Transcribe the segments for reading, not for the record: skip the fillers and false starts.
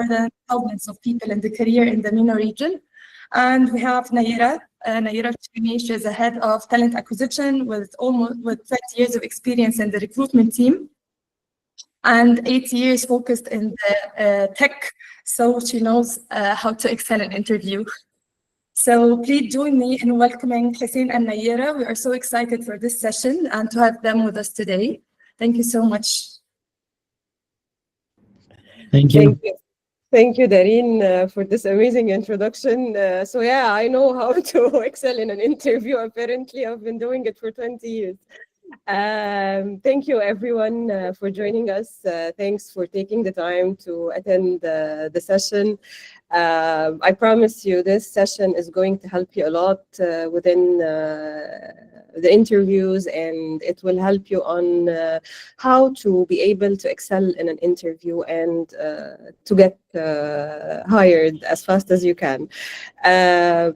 the thousands of people in the career in the MENA region. And we have Nayera El-Shamy. She is the head of talent acquisition with 30 years of experience in the recruitment team and 8 years focused in the tech, so she knows how to excel in interview. So please join me in welcoming Hussein and Nayera. We are so excited for this session and to have them with us today. Thank you so much. Thank you. Thank you, Dareen, for this amazing introduction. So yeah, I know how to excel in an interview. Apparently, I've been doing it for 20 years. Thank you, everyone, for joining us. Thanks for taking the time to attend the session. I promise you this session is going to help you a lot within the interviews, and it will help you on how to be able to excel in an interview and to get hired as fast as you can.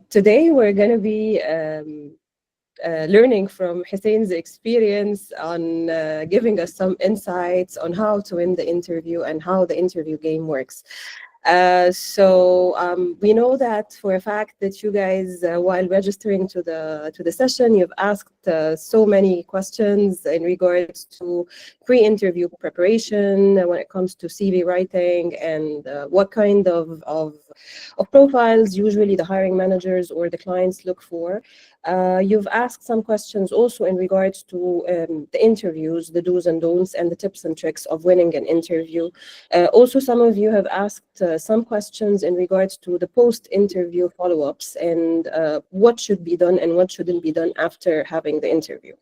Today, we're going to be learning from Hussein's experience on giving us some insights on how to win the interview and how the interview game works. So we know that for a fact that you guys, while registering to the session, you've asked so many questions in regards to pre-interview preparation when it comes to CV writing and what kind of profiles usually the hiring managers or the clients look for. You've asked some questions also in regards to the interviews, the do's and don'ts, and the tips and tricks of winning an interview. Also, some of you have asked some questions in regards to the post-interview follow-ups and what should be done and what shouldn't be done after having the interview.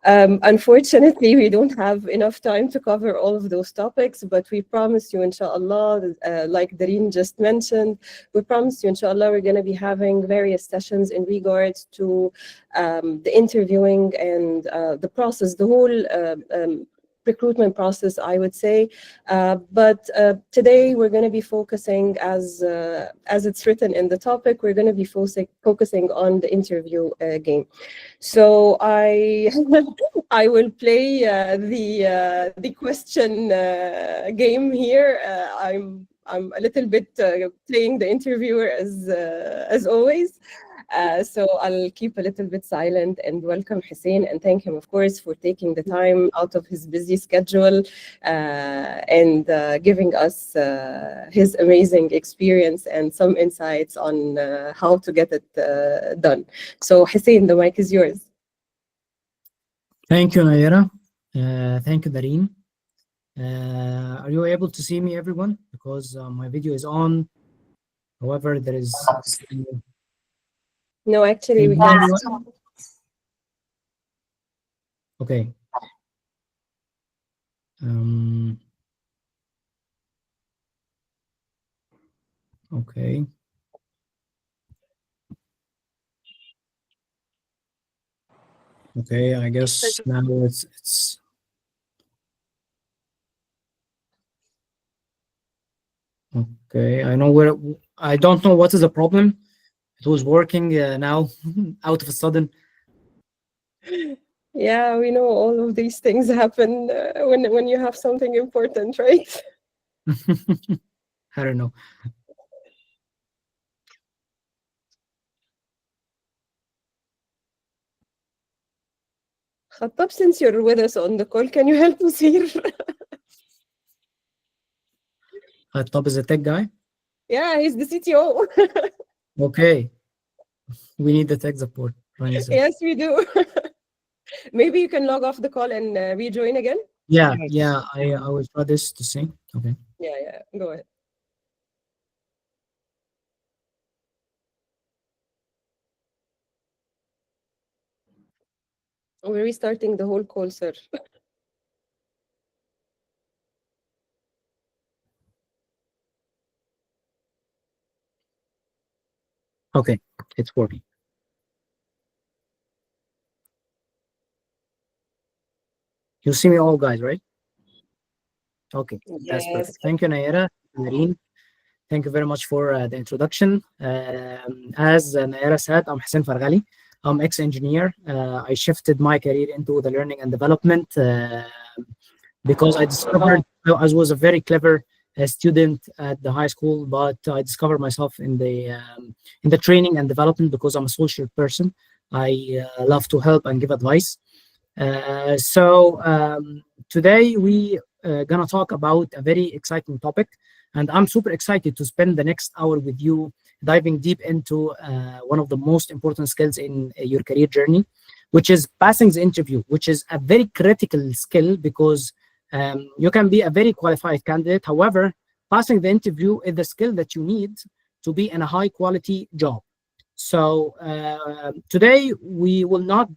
Unfortunately, we don't have enough time to cover all of those topics, but we promise you, inshallah, like Dareen just mentioned, we promise you, inshallah, we're going to be having various sessions in regards to the interviewing and the process, the whole recruitment process, I would say. But today we're going to be focusing, as it's written in the topic, we're going to be focusing on the interview game. So I will play the question game here. I'm a little bit playing the interviewer as always. So I'll keep a little bit silent and welcome Hussein and thank him, of course, for taking the time out of his busy schedule and giving us his amazing experience and some insights on how to get it done. So Hussein, the mic is yours. Thank you, Nayera. Thank you, Dareen. Are you able to see me, everyone? Because my video is on. However, there is... No, actually, we can't. Okay. Okay. Okay, I guess now it's okay. I don't know what is the problem. It was working now out of a sudden. Yeah, we know all of these things happen when you have something important, right? I don't know. Khattab, since you're with us on the call, can you help us here? Khattab is a tech guy? Yeah, he's the CTO. Okay. We need the tech support. Yes, we do. Maybe you can log off the call and rejoin again? Yeah, I will try this to see. Okay. Yeah, go ahead. We're restarting the whole call, sir. Okay, it's working. You see me all, guys, right? Okay, that's perfect. Thank you, Nayera, Dareen. Thank you very much for the introduction. As Nayera said, I'm Hussein Farghaly. I'm ex-engineer. I shifted my career into the learning and development because I discovered I was a very clever a student at the high school, but I discovered myself in the training and development because I'm a social person. I love to help and give advice. So today we gonna talk about a very exciting topic, and I'm super excited to spend the next hour with you diving deep into one of the most important skills in your career journey, which is passing the interview, which is a very critical skill because you can be a very qualified candidate. However, passing the interview is the skill that you need to be in a high quality job. So today we will not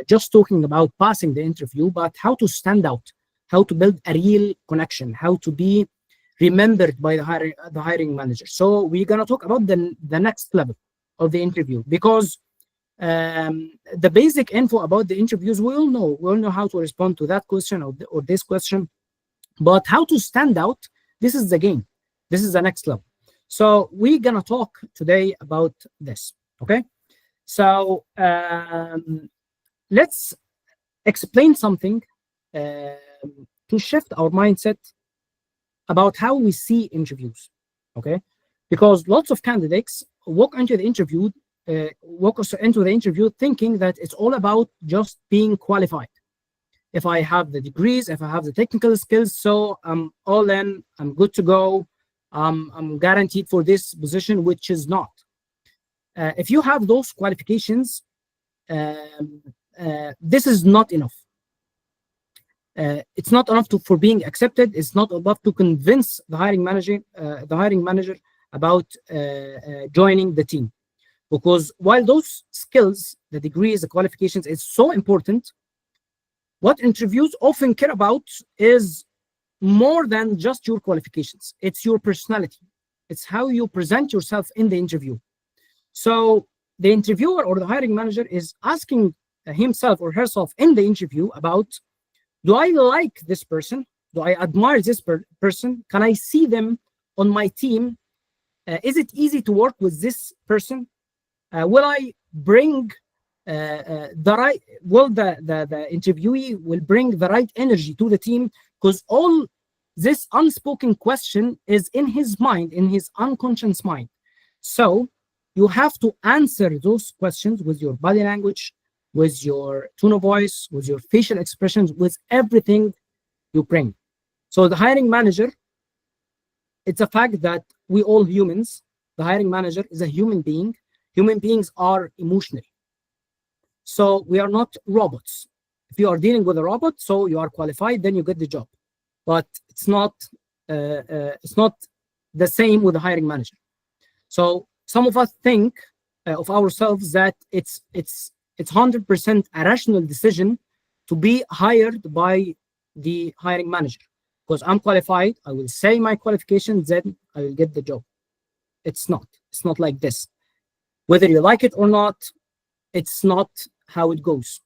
just talking about passing the interview, but how to stand out, how to build a real connection, how to be remembered by the hiring manager. So we're gonna talk about the next level of the interview, because the basic info about the interviews we all know how to respond to that question or this question, but how to stand out, this is the game, this is the next level. So we're gonna talk today about this. Okay, so let's explain something to shift our mindset about how we see interviews. Okay, because lots of candidates walk into the interview thinking that it's all about just being qualified. If I have the degrees, if I have the technical skills, so I'm all in, I'm good to go, I'm guaranteed for this position, which is not. If you have those qualifications, this is not enough. It's not enough for being accepted. It's not enough to convince the hiring manager about joining the team. Because while those skills, the degrees, the qualifications is so important, what interviews often care about is more than just your qualifications. It's your personality. It's how you present yourself in the interview. So the interviewer or the hiring manager is asking himself or herself in the interview about, do I like this person? Do I admire this person? Can I see them on my team? Is it easy to work with this person? Will I bring the interviewee will bring the right energy to the team? Because all this unspoken question is in his mind, in his unconscious mind. So you have to answer those questions with your body language, with your tone of voice, with your facial expressions, with everything you bring. So the hiring manager, it's a fact that we all humans, the hiring manager is a human being. Human beings are emotional. So we are not robots. If you are dealing with a robot, so you are qualified, then you get the job. But it's not the same with the hiring manager. So some of us think of ourselves that it's 100% a rational decision to be hired by the hiring manager. Because I'm qualified, I will say my qualifications, then I will get the job. It's not like this. Whether you like it or not, it's not how it goes.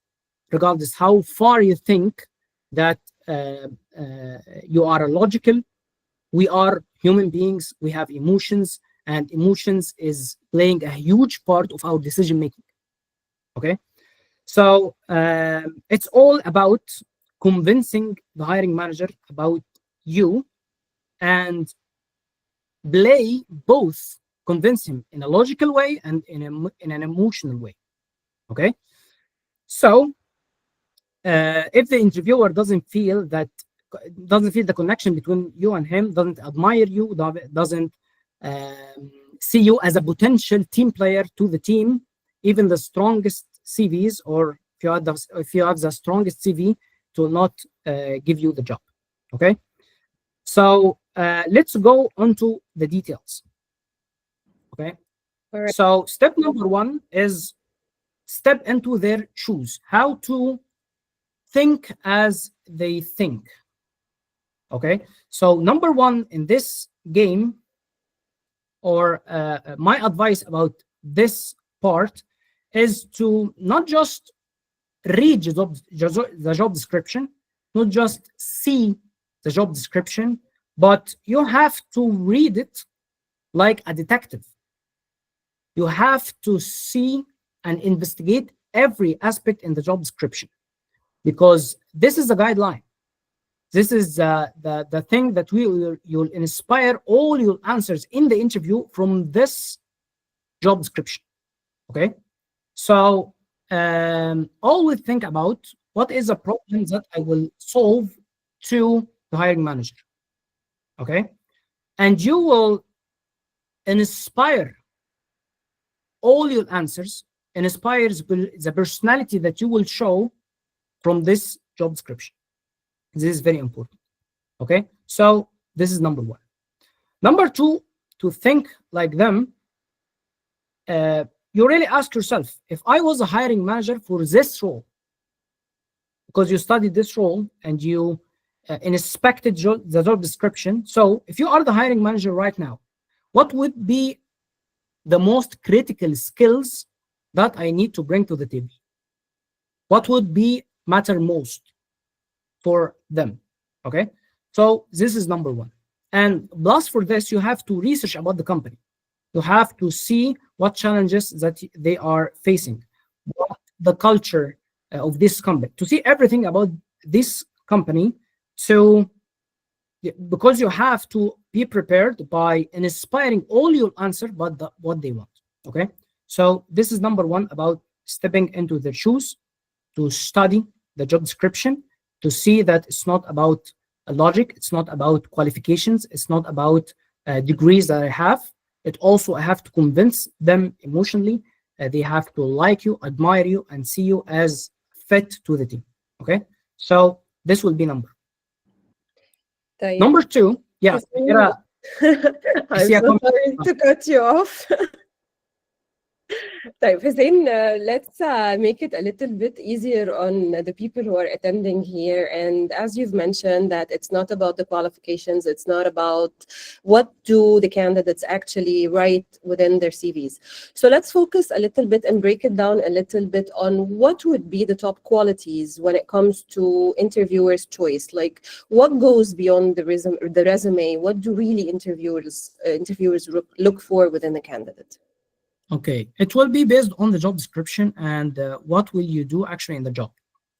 Regardless how far you think that you are logical, we are human beings, we have emotions, and emotions is playing a huge part of our decision making. Okay, so it's all about convincing the hiring manager about you, and play both, convince him in a logical way and in an emotional way. Okay, so if the interviewer doesn't feel the connection between you and him, doesn't admire you, doesn't see you as a potential team player to the team, even the strongest CVs, or if you have the strongest CV, it will not give you the job. Okay, so let's go onto the details. Okay, All right. So step number one is step into their shoes. How to think as they think. Okay, so number one in this game, or my advice about this part, is to not just read the job description, not just see the job description, but you have to read it like a detective. You have to see and investigate every aspect in the job description, because this is the guideline. This is the thing that you'll inspire all your answers in the interview from this job description. Okay, so always think about what is a problem that I will solve to the hiring manager. Okay, and you will inspire all your answers, inspires the personality that you will show from this job description. This is very important. Okay, so this is number one. Number two, to think like them. You really ask yourself, if I was a hiring manager for this role, because you studied this role and you inspected the job description. So if you are the hiring manager right now, what would be the most critical skills that I need to bring to the table? What would be matter most for them? Okay, so this is number one. And plus for this, you have to research about the company. You have to see what challenges that they are facing, what the culture of this company, to see everything about this company. So because you have to be prepared by inspiring all your answer, but what they want. Okay, so this is number one, about stepping into their shoes, to study the job description, to see that it's not about logic, it's not about qualifications, it's not about degrees that I have. It also, I have to convince them emotionally. They have to like you, admire you, and see you as fit to the team. Okay, so this will be number two. Yeah, I'm so sorry to cut you off. Hussein, let's make it a little bit easier on the people who are attending here. And as you've mentioned, that it's not about the qualifications, it's not about what do the candidates actually write within their CVs. So let's focus a little bit and break it down a little bit on what would be the top qualities when it comes to interviewers' choice. Like, what goes beyond the resume? What do really interviewers look for within a candidate? Okay, it will be based on the job description and what will you do actually in the job.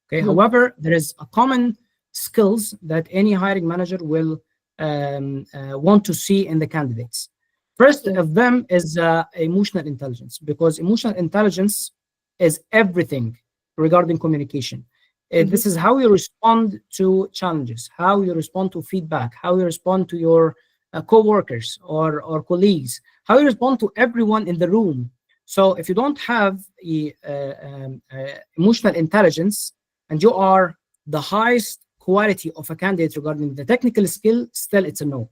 Okay, however, there is a common skills that any hiring manager will want to see in the candidates. First of them is emotional intelligence, because emotional intelligence is everything regarding communication. This is how you respond to challenges, how you respond to feedback, how you respond to your co-workers or colleagues, how you respond to everyone in the room. So if you don't have emotional intelligence and you are the highest quality of a candidate regarding the technical skill, still it's a no.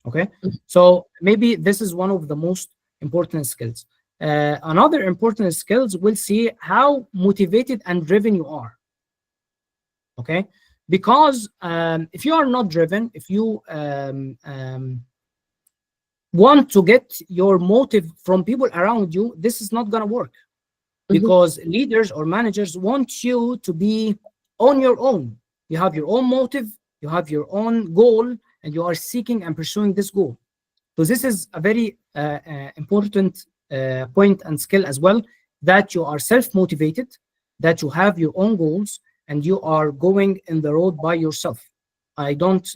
Okay, so maybe this is one of the most important skills. Another important skills, we'll see how motivated and driven you are. Okay, because if you are not driven, if you want to get your motive from people around you, this is not going to work, because leaders or managers want you to be on your own. You have your own motive, you have your own goal, and you are seeking and pursuing this goal. So this is a very important point and skill as well, that you are self-motivated, that you have your own goals, and you are going in the road by yourself. I don't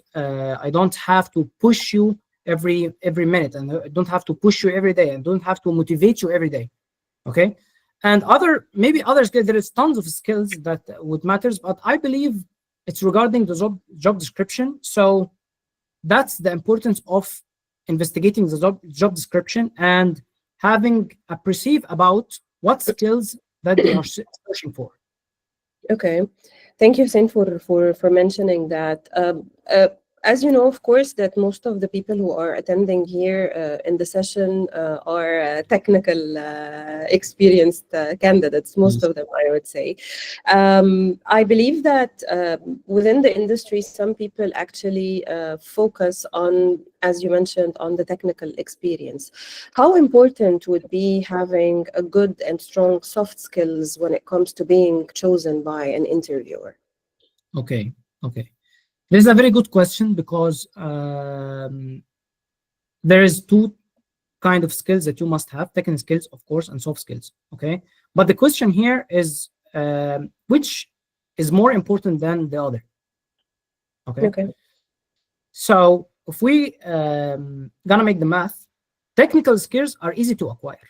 have to push you every minute, and I don't have to push you every day, and don't have to motivate you every day. Okay, and maybe other skills, there is tons of skills that would matters, but I believe it's regarding the job description. So that's the importance of investigating the job description and having a perceive about what skills that they are searching for. Okay, thank you, Hussein, for mentioning that. As you know, of course, that most of the people who are attending here in the session are technical, experienced candidates, most of them, I would say. I believe that within the industry, some people actually focus on, as you mentioned, on the technical experience. How important would be having a good and strong soft skills when it comes to being chosen by an interviewer? Okay. This is a very good question, because there is two kind of skills that you must have: technical skills, of course, and soft skills. Okay, but the question here is which is more important than the other? Okay. So if we gonna make the math, technical skills are easy to acquire.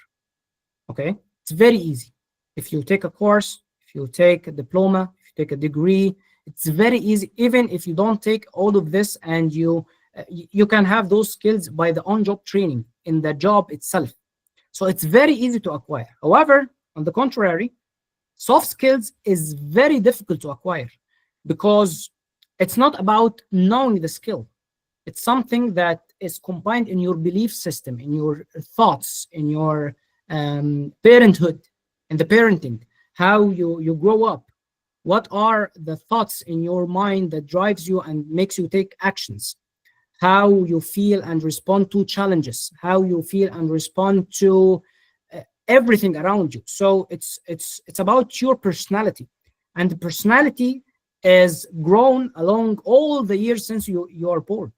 Okay, it's very easy. If you take a course, if you take a diploma, if you take a degree, it's very easy. Even if you don't take all of this, and you can have those skills by the on-job training in the job itself. So it's very easy to acquire. However, on the contrary, soft skills is very difficult to acquire, because it's not about knowing the skill. It's something that is combined in your belief system, in your thoughts, in your parenthood, in the parenting, how you grow up. What are the thoughts in your mind that drives you and makes you take actions? How you feel and respond to challenges, how you feel and respond to everything around you. So it's about your personality, and the personality is grown along all the years since you are born.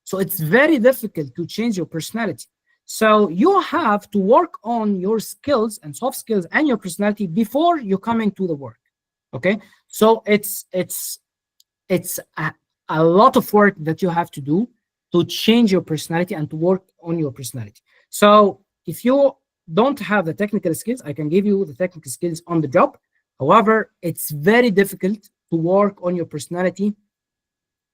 So it's very difficult to change your personality. So you have to work on your skills and soft skills and your personality before you come into the work. Okay, so it's a lot of work that you have to do to change your personality and to work on your personality. So if you don't have the technical skills, I can give you the technical skills on the job. However, it's very difficult to work on your personality.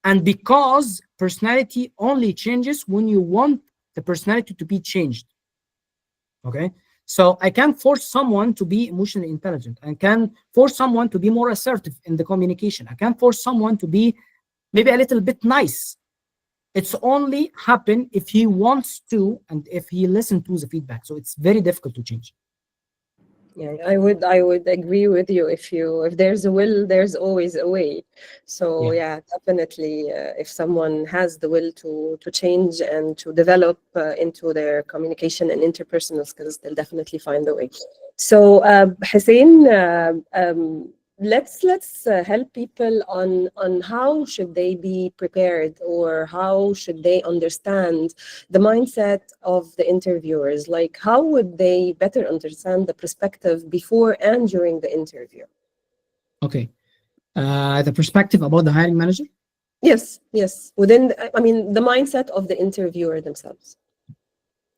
And because personality only changes when you want the personality to be changed. Okay, so I can't force someone to be emotionally intelligent. I can force someone to be more assertive in the communication. I can't force someone to be maybe a little bit nice. It's only happen if he wants to and if he listens to the feedback. So it's very difficult to change. Yeah, I would agree with you. If there's a will, there's always a way. So yeah, definitely, if someone has the will to change and to develop into their communication and interpersonal skills, they'll definitely find the way. So Hussein, let's help people on how should they be prepared, or how should they understand the mindset of the interviewers. Like, how would they better understand the perspective before and during the interview? Okay, the perspective about the hiring manager. Yes, within the mindset of the interviewer themselves.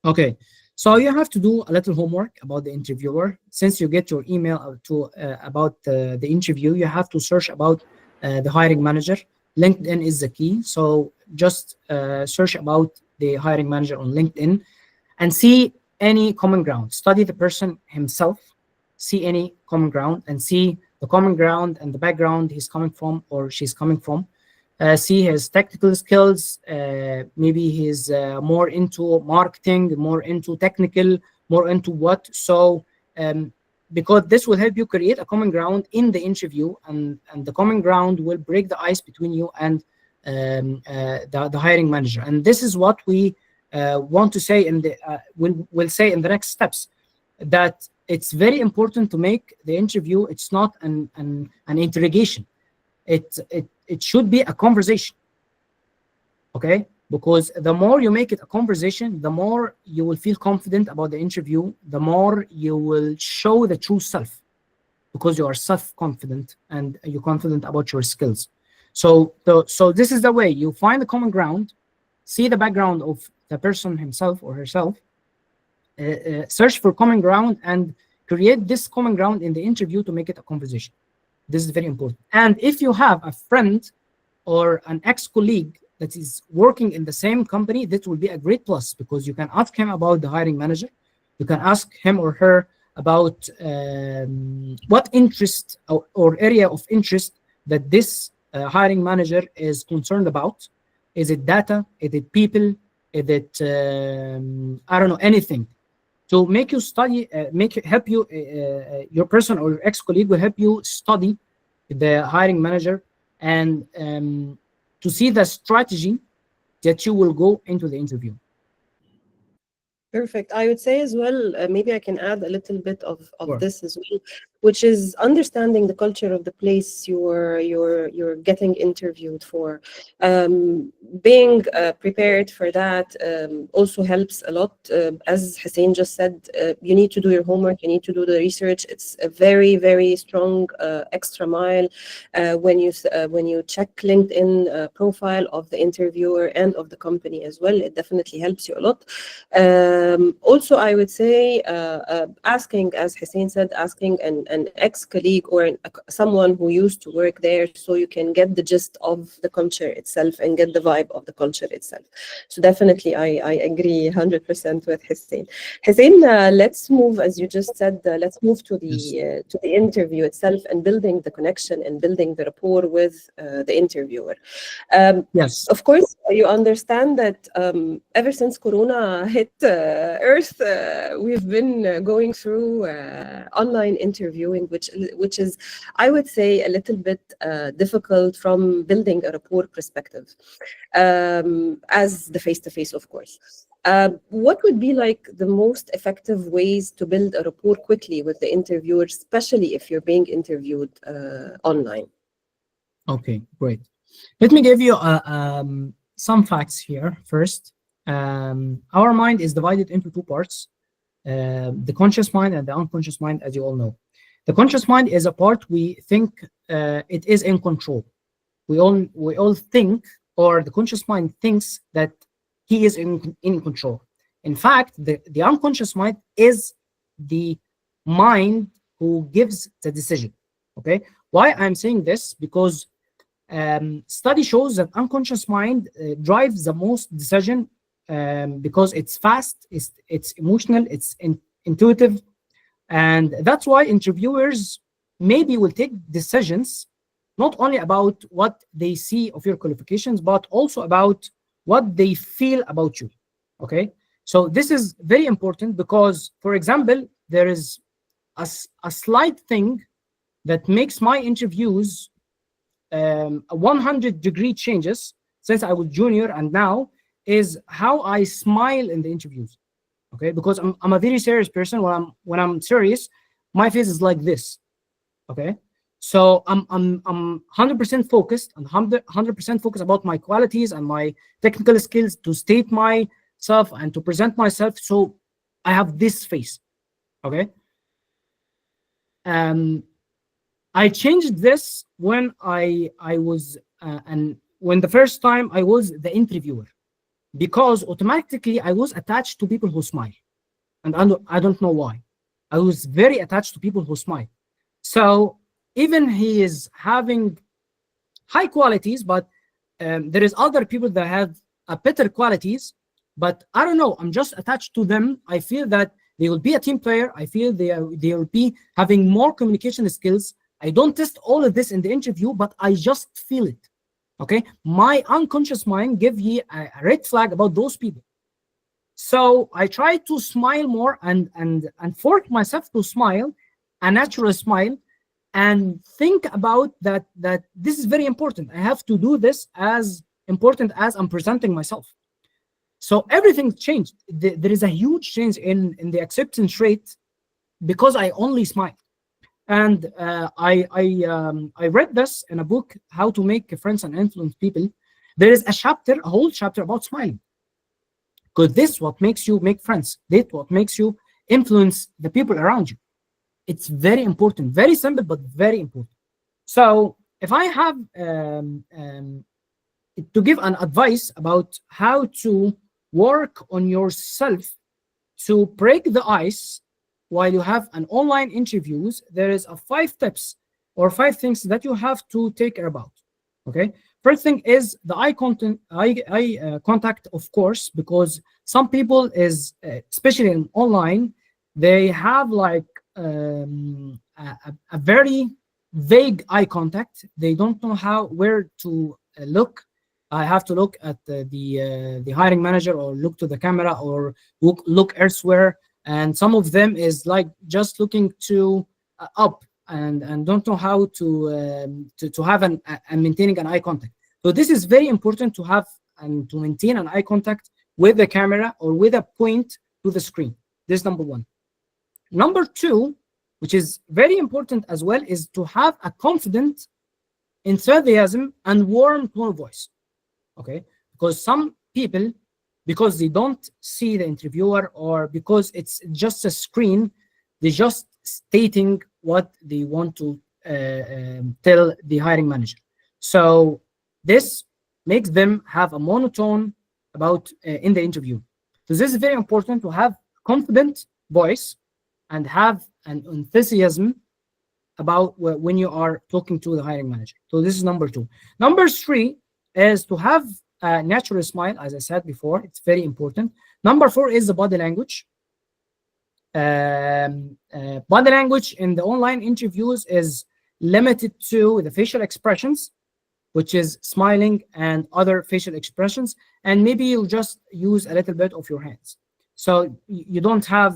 Okay, so you have to do a little homework about the interviewer. Since you get your email about the interview, you have to search about the hiring manager. LinkedIn is the key. So just search about the hiring manager on LinkedIn and see any common ground. Study the person himself, see any common ground, and see the common ground and the background he's coming from or she's coming from. See his technical skills. Maybe he's more into marketing, more into technical, more into what. So because this will help you create a common ground in the interview, and the common ground will break the ice between you and the hiring manager. And this is what we want to say in the we'll say in the next steps, that it's very important to make the interview. It's not an interrogation. It should be a conversation. Okay, because the more you make it a conversation, the more you will feel confident about the interview, the more you will show the true self, because you are self-confident and you're confident about your skills. So this is the way you find the common ground, see the background of the person himself or herself, search for common ground, and create this common ground in the interview to make it a conversation. This is very important. And if you have a friend or an ex-colleague that is working in the same company, that will be a great plus, because you can ask him about the hiring manager. You can ask him or her about what interest or area of interest that this hiring manager is concerned about. Is it data? Is it people? Is it, I don't know, anything. To make you study, help you, your person or your ex-colleague will help you study the hiring manager and to see the strategy that you will go into the interview. Perfect. I would say as well, maybe I can add a little bit of Sure. this as well. which is understanding the culture of the place you're getting interviewed for. Being prepared for that also helps a lot. As Hussein just said, you need to do your homework, you need to do the research. It's a very, very strong extra mile when you check LinkedIn profile of the interviewer and of the company as well. It definitely helps you a lot. Also, I would say asking, as Hussein said, asking an ex-colleague or someone who used to work there, so you can get the gist of the culture itself and get the vibe of the culture itself. So definitely, I agree 100% with Hussein. Hussein, let's move, as you just said, let's move to the interview itself and building the connection and building the rapport with the interviewer. Yes. Of course, you understand that ever since Corona hit Earth, we've been going through online interviewing, which is, I would say, a little bit difficult from building a rapport perspective, as the face-to-face, of course. What would be like the most effective ways to build a rapport quickly with the interviewer, especially if you're being interviewed online? Okay, great. Let me give you some facts here first. Our mind is divided into two parts, the conscious mind and the unconscious mind, as you all know. The conscious mind is a part we think it is in control. We all think, or the conscious mind thinks that he is in control. In fact, the unconscious mind is the mind who gives the decision. Okay, why I'm saying this? Because study shows that unconscious mind drives the most decision because it's fast, it's emotional, it's intuitive, and that's why interviewers maybe will take decisions not only about what they see of your qualifications, but also about what they feel about you. Okay, so this is very important because, for example, there is a slight thing that makes my interviews 100-degree changes since I was junior and now, is how I smile in the interviews. Okay, because I'm a very serious person. When I'm serious, my face is like this. Okay, so I'm 100% focused and 100% focused about my qualities and my technical skills to state myself and to present myself. So I have this face. Okay. I changed this when I was and when the first time I was the interviewer, because automatically I was attached to people who smile, and I don't know why. I was very attached to people who smile. So even he is having high qualities, but there is other people that have better qualities, but I don't know, I'm just attached to them. I feel that they will be a team player. I feel they will be having more communication skills. I don't test all of this in the interview, but I just feel it. Okay, my unconscious mind give you a red flag about those people. So I try to smile more and force myself to smile, a natural smile, and think about that this is very important. I have to do this as important as I'm presenting myself. So everything changed. There is a huge change in the acceptance rate because I only smile. And I read this in a book, How to Make Friends and Influence People. There is a whole chapter about smiling, because this is what makes you make friends. This is what makes you influence the people around you. It's very important, very simple, but very important. So if I have to give an advice about how to work on yourself to break the ice while you have an online interviews, there is 5 tips or 5 things that you have to take care about. Okay, first thing is the eye contact, of course, because some people is especially in online, they have like a very vague eye contact. They don't know where to look. I have to look at the hiring manager, or look to the camera, or look elsewhere. And some of them is like just looking to up and don't know how to have and maintaining an eye contact. So this is very important to have and to maintain an eye contact with the camera or with a point to the screen. This is number 1. Number 2, which is very important as well, is to have a confident enthusiasm and warm tone of voice. Okay, because some people, because they don't see the interviewer or because it's just a screen, they're just stating what they want to tell the hiring manager. So this makes them have a monotone about in the interview. So this is very important, to have confident voice and have an enthusiasm about when you are talking to the hiring manager. So this is number 2. Number 3 is to have a natural smile, as I said before. It's very important. Number 4 is the body language. Body language in the online interviews is limited to the facial expressions, which is smiling and other facial expressions, and maybe you just use a little bit of your hands. So you don't have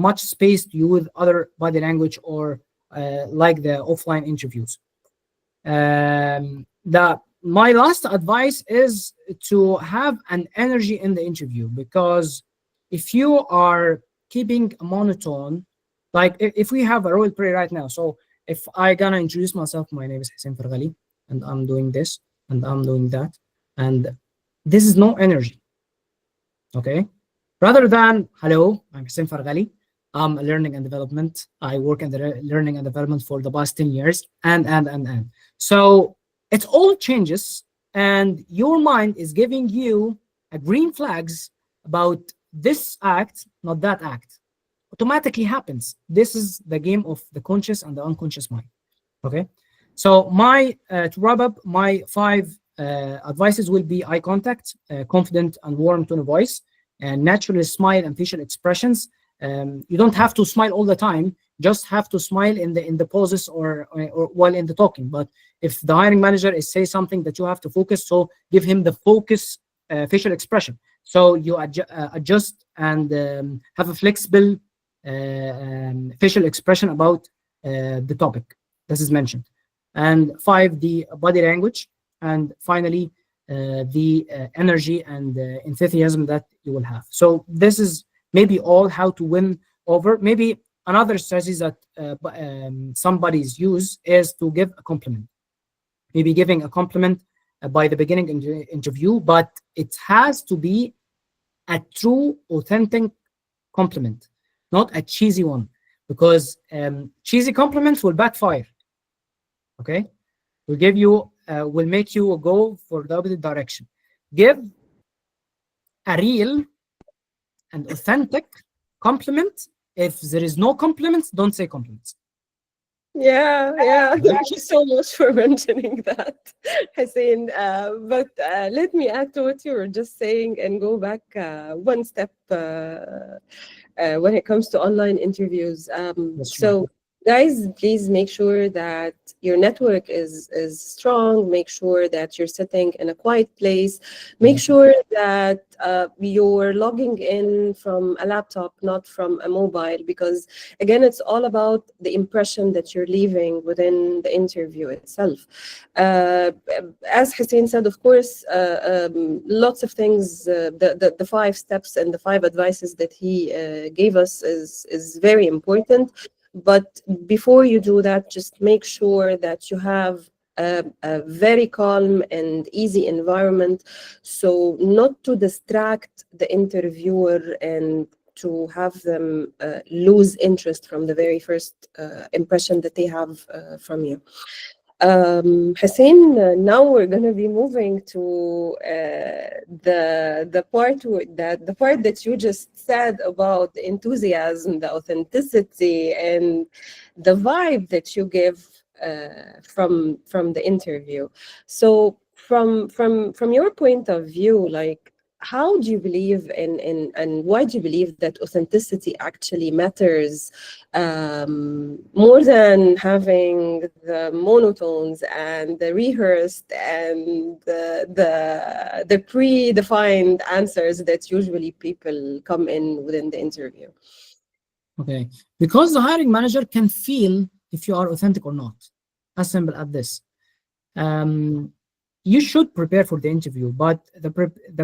much space to use other body language or like the offline interviews. My last advice is to have an energy in the interview, because if you are keeping a monotone, like if we have a role play right now, so if I gonna introduce myself, my name is Hussein Farghaly, and I'm doing this, and I'm doing that, and this is no energy, okay? Rather than, hello, I'm Hussein Farghaly, I'm a learning and development. I work in the learning and development for the past 10 years, and. So it all changes, and your mind is giving you a green flags about this act, not that act. Automatically happens. This is the game of the conscious and the unconscious mind, okay? So to wrap up, my 5 advices will be eye contact, confident and warm tone of voice, and natural smile and facial expressions. You don't have to smile all the time, just have to smile in the pauses or while in the talking. But if the hiring manager is say something that you have to focus, so give him the focus facial expression. So you adjust and have a flexible facial expression about the topic that is mentioned. And 5, the body language. And finally, the energy and enthusiasm that you will have. So this is maybe all how to win over. Maybe another strategy that some bodies use is to give a compliment. Maybe giving a compliment by the beginning in the interview, but it has to be a true, authentic compliment, not a cheesy one, because cheesy compliments will backfire. Okay, will give you, will make you go for the opposite direction. Give a real and authentic compliment. If there is no compliments, don't say compliments. Yeah. Thank you so much for mentioning that, Hussein. But let me add to what you were just saying and go back one step when it comes to online interviews. So, guys, please make sure that your network is strong. Make sure that you're sitting in a quiet place. Make sure that you're logging in from a laptop, not from a mobile, because again, it's all about the impression that you're leaving within the interview itself. As Hussein said, of course, lots of things, the 5 steps and the 5 advices that he gave us is very important. But before you do that, just make sure that you have a very calm and easy environment, so not to distract the interviewer and to have them lose interest from the very first impression that they have from you. Hussein, now we're going to be moving to the part that you just said about the enthusiasm, the authenticity, and the vibe that you give from the interview. So from your point of view, like, how do you believe in and why do you believe that authenticity actually matters more than having the monotones and the rehearsed and the predefined answers that usually people come in within the interview? Okay, because the hiring manager can feel if you are authentic or not. As simple as this. You should prepare for the interview, but the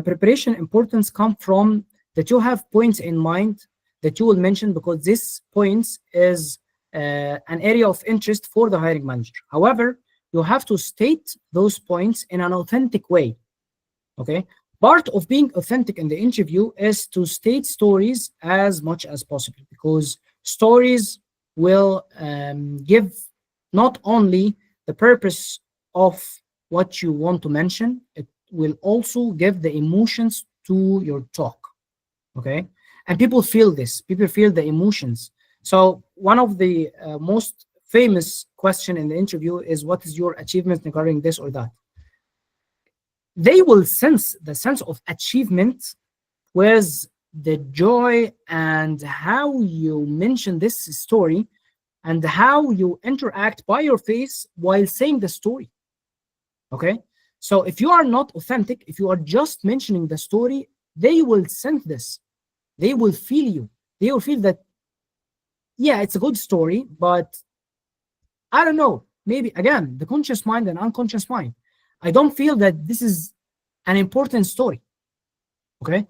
preparation importance comes from that you have points in mind that you will mention because this points is an area of interest for the hiring manager. However, you have to state those points in an authentic way. Okay. Part of being authentic in the interview is to state stories as much as possible, because stories will give not only the purpose of what you want to mention, it will also give the emotions to your talk. Okay. And people feel this, people feel the emotions. So one of the most famous question in the interview is, what is your achievement regarding this or that? They will sense the sense of achievement with the joy and how you mention this story and how you interact by your face while saying the story. Okay. So if you are not authentic, if you are just mentioning the story, they will sense this. They will feel you. They will feel that, yeah, it's a good story, but I don't know, maybe again, the conscious mind and unconscious mind, I don't feel that this is an important story. Okay.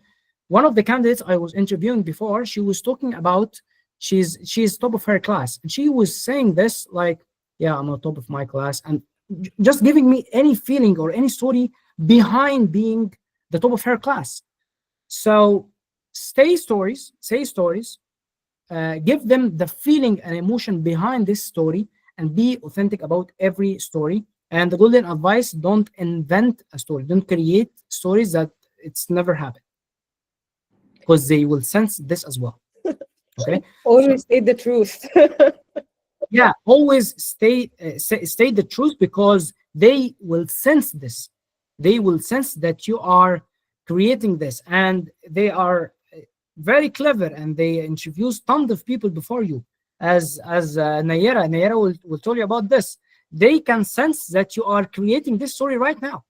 One of the candidates I was interviewing before, she was talking about she's top of her class, and she was saying this like, yeah, I'm on top of my class, and just giving me any feeling or any story behind being the top of her class. So say stories, give them the feeling and emotion behind this story, and be authentic about every story. And the golden advice, don't invent a story, don't create stories that it's never happened, because they will sense this as well. Okay. Always say the truth. Yeah, always state the truth, because they will sense this. They will sense that you are creating this, and they are very clever, and they interview tons of people before you. As Nayera will tell you about this. They can sense that you are creating this story right now.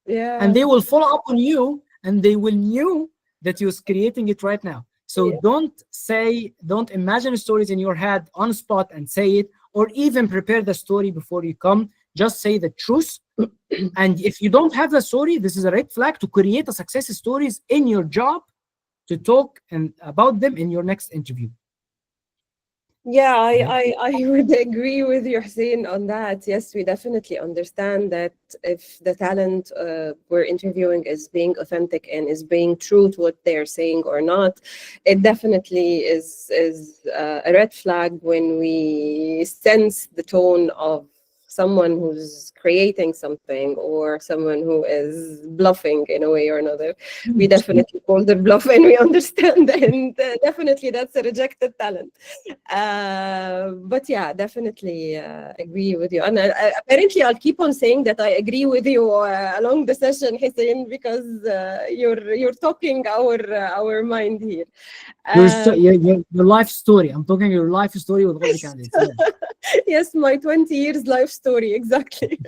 Yeah. And they will follow up on you, and they will know that you're creating it right now. So don't imagine stories in your head on spot and say it, or even prepare the story before you come. Just say the truth. And if you don't have the story, this is a red flag to create a success stories in your job to talk about them in your next interview. Yeah, I would agree with you, Hussein, on that. Yes, we definitely understand that if the talent we're interviewing is being authentic and is being true to what they're saying or not, it definitely is a red flag when we sense the tone of someone who's creating something or someone who is bluffing in a way or another. We definitely call the bluff, and we understand, and definitely that's a rejected talent. But yeah, definitely agree with you. And apparently I'll keep on saying that I agree with you along the session, Hussein, because you're talking our mind here. Your life story. I'm talking your life story with all the candidates. Yeah. Yes, my 20 years life story, exactly.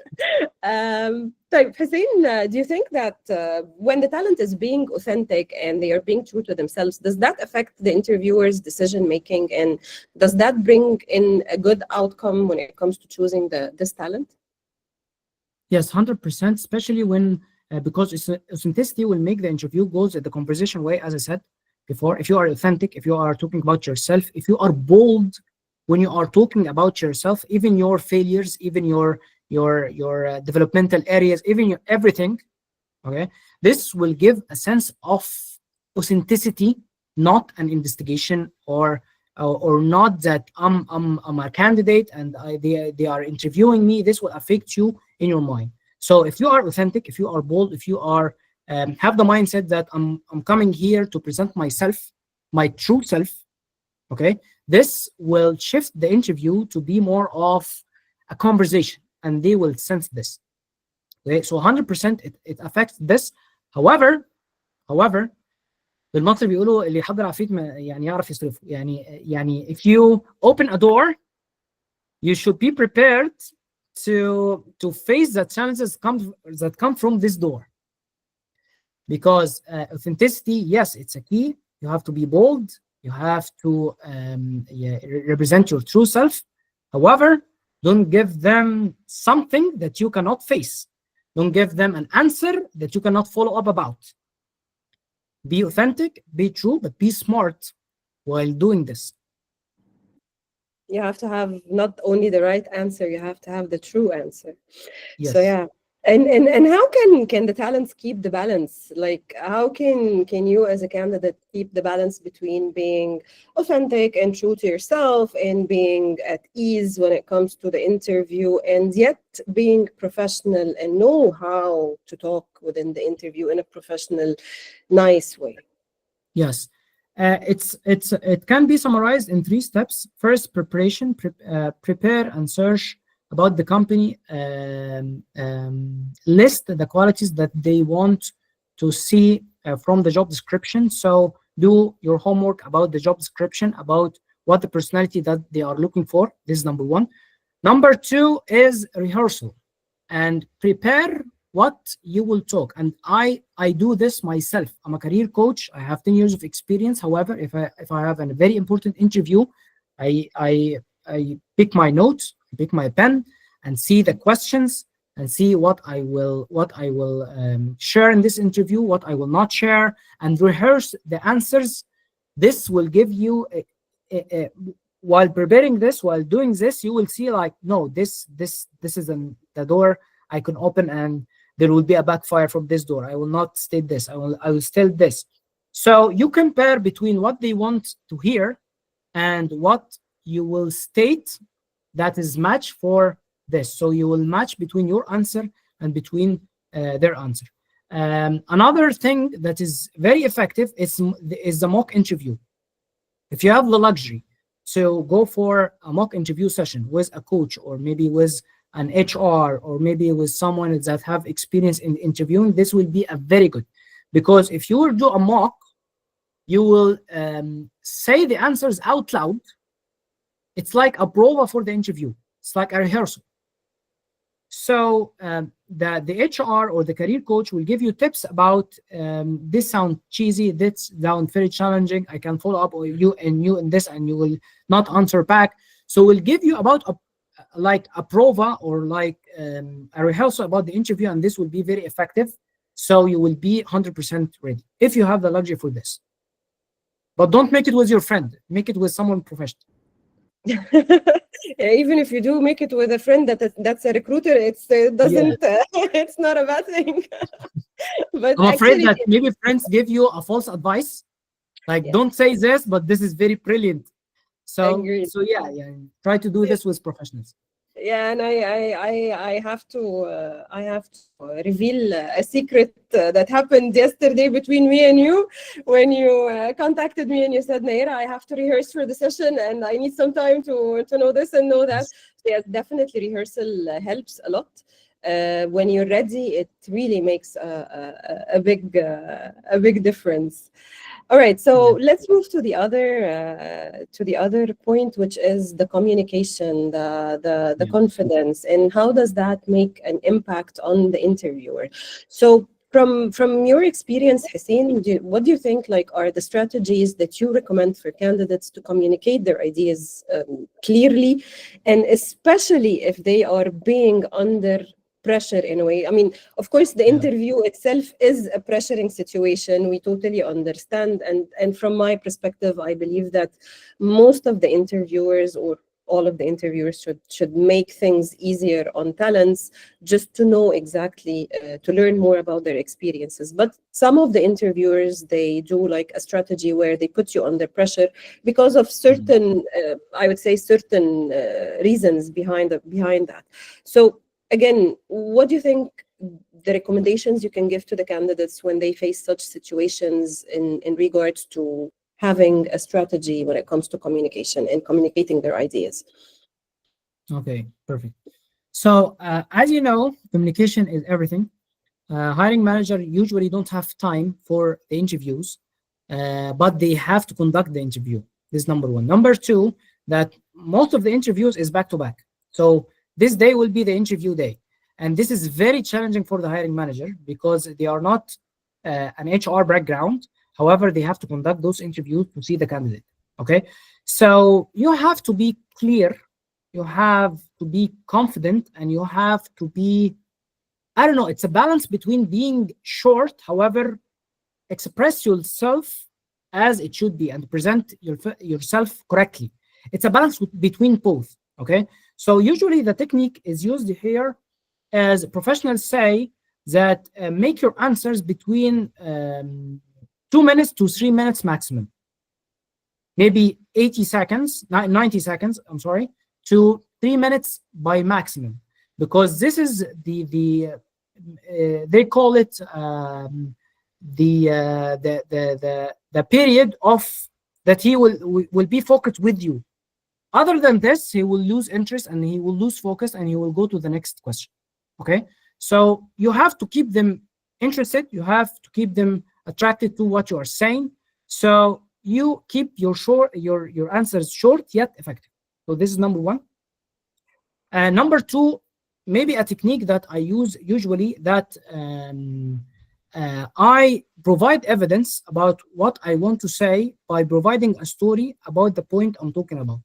Hussein, do you think that when the talent is being authentic and they are being true to themselves, does that affect the interviewer's decision making, and does that bring in a good outcome when it comes to choosing this talent? Yes, 100%, especially when because authenticity will make the interview goes at the conversation way, as I said before. If you are authentic, if you are talking about yourself, if you are bold when you are talking about yourself, even your failures, even your developmental areas, even your everything, okay, this will give a sense of authenticity, not an investigation or not that I'm a candidate and they are interviewing me. This will affect you in your mind. So if you are authentic, if you are bold, if you are have the mindset that I'm coming here to present myself, my true self, okay, this will shift the interview to be more of a conversation, and they will sense this. Okay, so 100% it affects this. However بالمصري بيقولوا اللي يحضر عفريت يعني يعرف يصرفه. يعني if you open a door, you should be prepared to face the challenges that come from this door. Because authenticity, yes, it's a key. You have to be bold. You have to represent your true self. However, don't give them something that you cannot face. Don't give them an answer that you cannot follow up about. Be authentic, be true, but be smart. while doing this. You have to have not only the right answer, you have to have the true answer. Yes. So yeah. And how can the talents keep the balance? Like, how can you as a candidate keep the balance between being authentic and true to yourself and being at ease when it comes to the interview, and yet being professional and know how to talk within the interview in a professional, nice way? Yes. It can be summarized in 3 steps. First, preparation, prepare and search about the company, list the qualities that they want to see from the job description. So do your homework about the job description, about what the personality that they are looking for. This is number 1. Number 2 is rehearsal, and prepare what you will talk. And I do this myself. I'm a career coach. I have 10 years of experience. However, if I have a very important interview, I pick my notes, pick my pen, and see the questions, and see what I will share in this interview, what I will not share, and rehearse the answers. This will give you while preparing this, while doing this, you will see like, no, this is the door I can open, and there will be a backfire from this door. I will not state this. I will state this. So you compare between what they want to hear and what you will state that is match for this. So you will match between your answer and between their answer. Another thing that is very effective is the mock interview. If you have the luxury to go for a mock interview session with a coach, or maybe with an HR, or maybe with someone that have experience in interviewing, this will be a very good, because if you will do a mock, you will say the answers out loud. It's like a prova for the interview. It's like a rehearsal. So the HR or the career coach will give you tips about this sound cheesy, this sound very challenging, I can follow up with you in this, and you will not answer back. So we'll give you about like a prova, or like a rehearsal about the interview, and this will be very effective. So you will be 100% ready if you have the luxury for this. But don't make it with your friend. Make it with someone professional. Even if you do make it with a friend that's a recruiter, it doesn't. Yeah. It's not a bad thing. But I'm afraid that maybe friends give you a false advice, like, yeah, don't say this, but this is very brilliant. So yeah, try to do this with professionals. Yeah, and I have to reveal a secret that happened yesterday between me and you, when you contacted me and you said, Nayera, I have to rehearse for the session and I need some time to know this and know that. So yes, definitely rehearsal helps a lot. When you're ready, it really makes a big difference. All right, so let's move to the other point, which is the communication, the confidence, and how does that make an impact on the interviewer? So from your experience, Hussein, what do you think are the strategies that you recommend for candidates to communicate their ideas clearly, and especially if they are being under pressure in a way? I mean, of course, the interview itself is a pressuring situation. We totally understand. And from my perspective, I believe that most of the interviewers, or all of the interviewers, should make things easier on talents, just to know exactly, to learn more about their experiences. But some of the interviewers, they do like a strategy where they put you under pressure because of certain, I would say, certain reasons behind that. So again, what do you think the recommendations you can give to the candidates when they face such situations in regards to having a strategy when it comes to communication and communicating their ideas? Okay, perfect. So as you know, communication is everything. Hiring manager usually don't have time for the interviews, but they have to conduct the interview. This is number 1. Number 2, that most of the interviews is back to back. So this day will be the interview day. And this is very challenging for the hiring manager because they are not an HR background. However, they have to conduct those interviews to see the candidate. Okay. So you have to be clear. You have to be confident, and you have to be, I don't know, it's a balance between being short, however, express yourself as it should be and present yourself correctly. It's a balance between both. Okay, so usually the technique is used here as professionals say that make your answers between 2 minutes to 3 minutes maximum, maybe 80 seconds, 90 seconds, I'm sorry, to 3 minutes by maximum, because this is they call it the period of that he will be focused with you. Other than this, he will lose interest and he will lose focus and he will go to the next question. Okay, so you have to keep them interested. You have to keep them attracted to what you are saying. So you keep your answers short yet effective. So this is number one. And number two, maybe a technique that I use usually, that I provide evidence about what I want to say by providing a story about the point I'm talking about.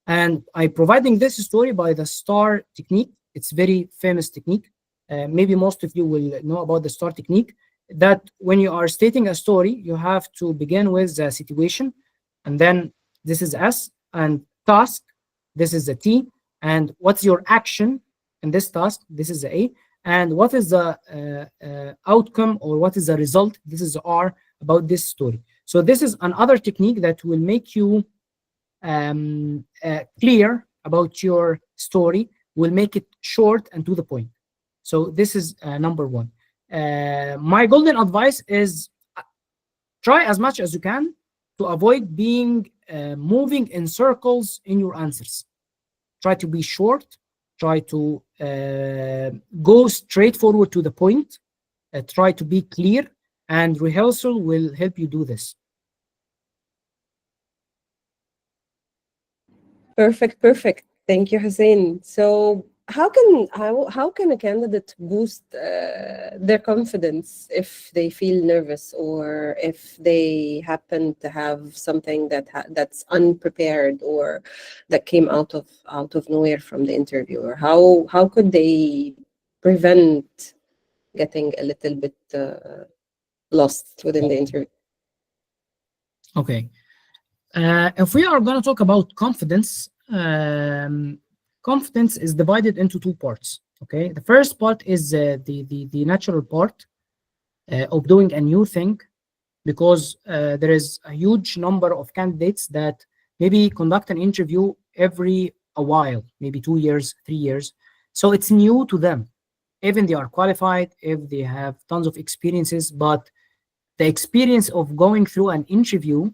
And I providing this story by the STAR technique. It's very famous technique. Maybe most of you will know about the STAR technique, that when you are stating a story, you have to begin with the situation, and then this is S, and task, this is the T, and what's your action in this task, this is the A, and what is the outcome, or what is the result, this is the R, about this story. So this is another technique that will make you clear about your story, will make it short and to the point. So this is number one. My golden advice is try as much as you can to avoid being moving in circles in your answers. Try to be short. Try to go straight forward to the point. Try to be clear, and rehearsal will help you do this. Perfect. Thank you, Hussein. So how can a candidate boost their confidence if they feel nervous, or if they happen to have something that's unprepared, or that came out of nowhere from the interview? Or how could they prevent getting a little bit lost within the interview? Okay. If we are going to talk about confidence, confidence is divided into two parts. Okay, the first part is the natural part of doing a new thing, because there is a huge number of candidates that maybe conduct an interview every a while, maybe 2 years, 3 years. So it's new to them, even they are qualified, if they have tons of experiences, but the experience of going through an interview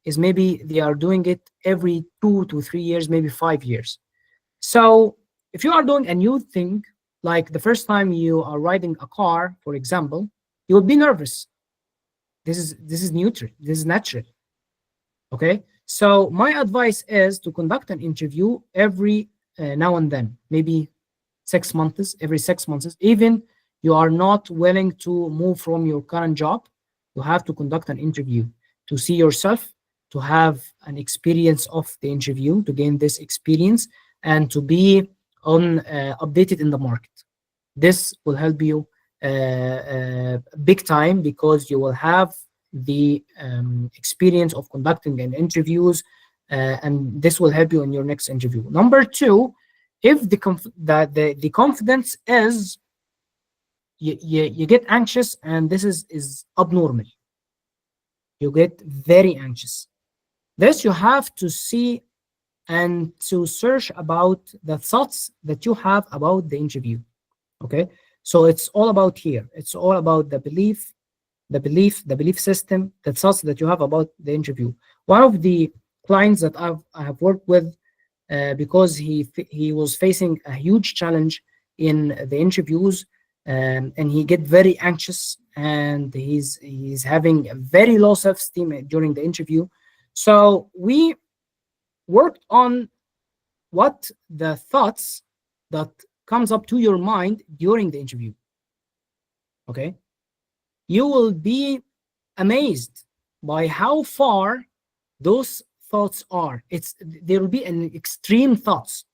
is maybe they are doing it every 2 to 3 years, maybe 5 years. So if you are doing a new thing, like the first time you are riding a car, for example, you will be nervous. This is neutral. This is natural. Okay. So my advice is to conduct an interview every now and then, maybe 6 months, every 6 months. Even you are not willing to move from your current job, you have to conduct an interview to see yourself, to have an experience of the interview, to gain this experience, and to be updated in the market. This will help you big time, because you will have the experience of conducting an interviews, and this will help you in your next interview. Number two, if the confidence is you get anxious, and this is abnormal, you get very anxious. This you have to see and to search about the thoughts that you have about the interview. Okay, so it's all about here. It's all about the belief system, the thoughts that you have about the interview. One of the clients that I have worked with, because he was facing a huge challenge in the interviews, and he get very anxious, and he's having a very low self-esteem during the interview. So we worked on what the thoughts that comes up to your mind during the interview. Okay, you will be amazed by how far those thoughts are. There will be an extreme thoughts,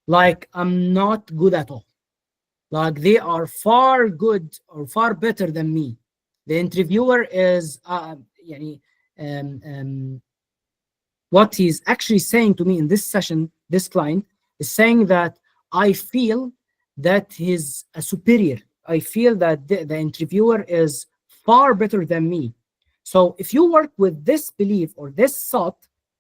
like I'm not good at all, like they are far good or far better than me. The interviewer is what he's actually saying to me in this session, this client is saying that I feel that he's a superior. I feel that the interviewer is far better than me. So if you work with this belief or this thought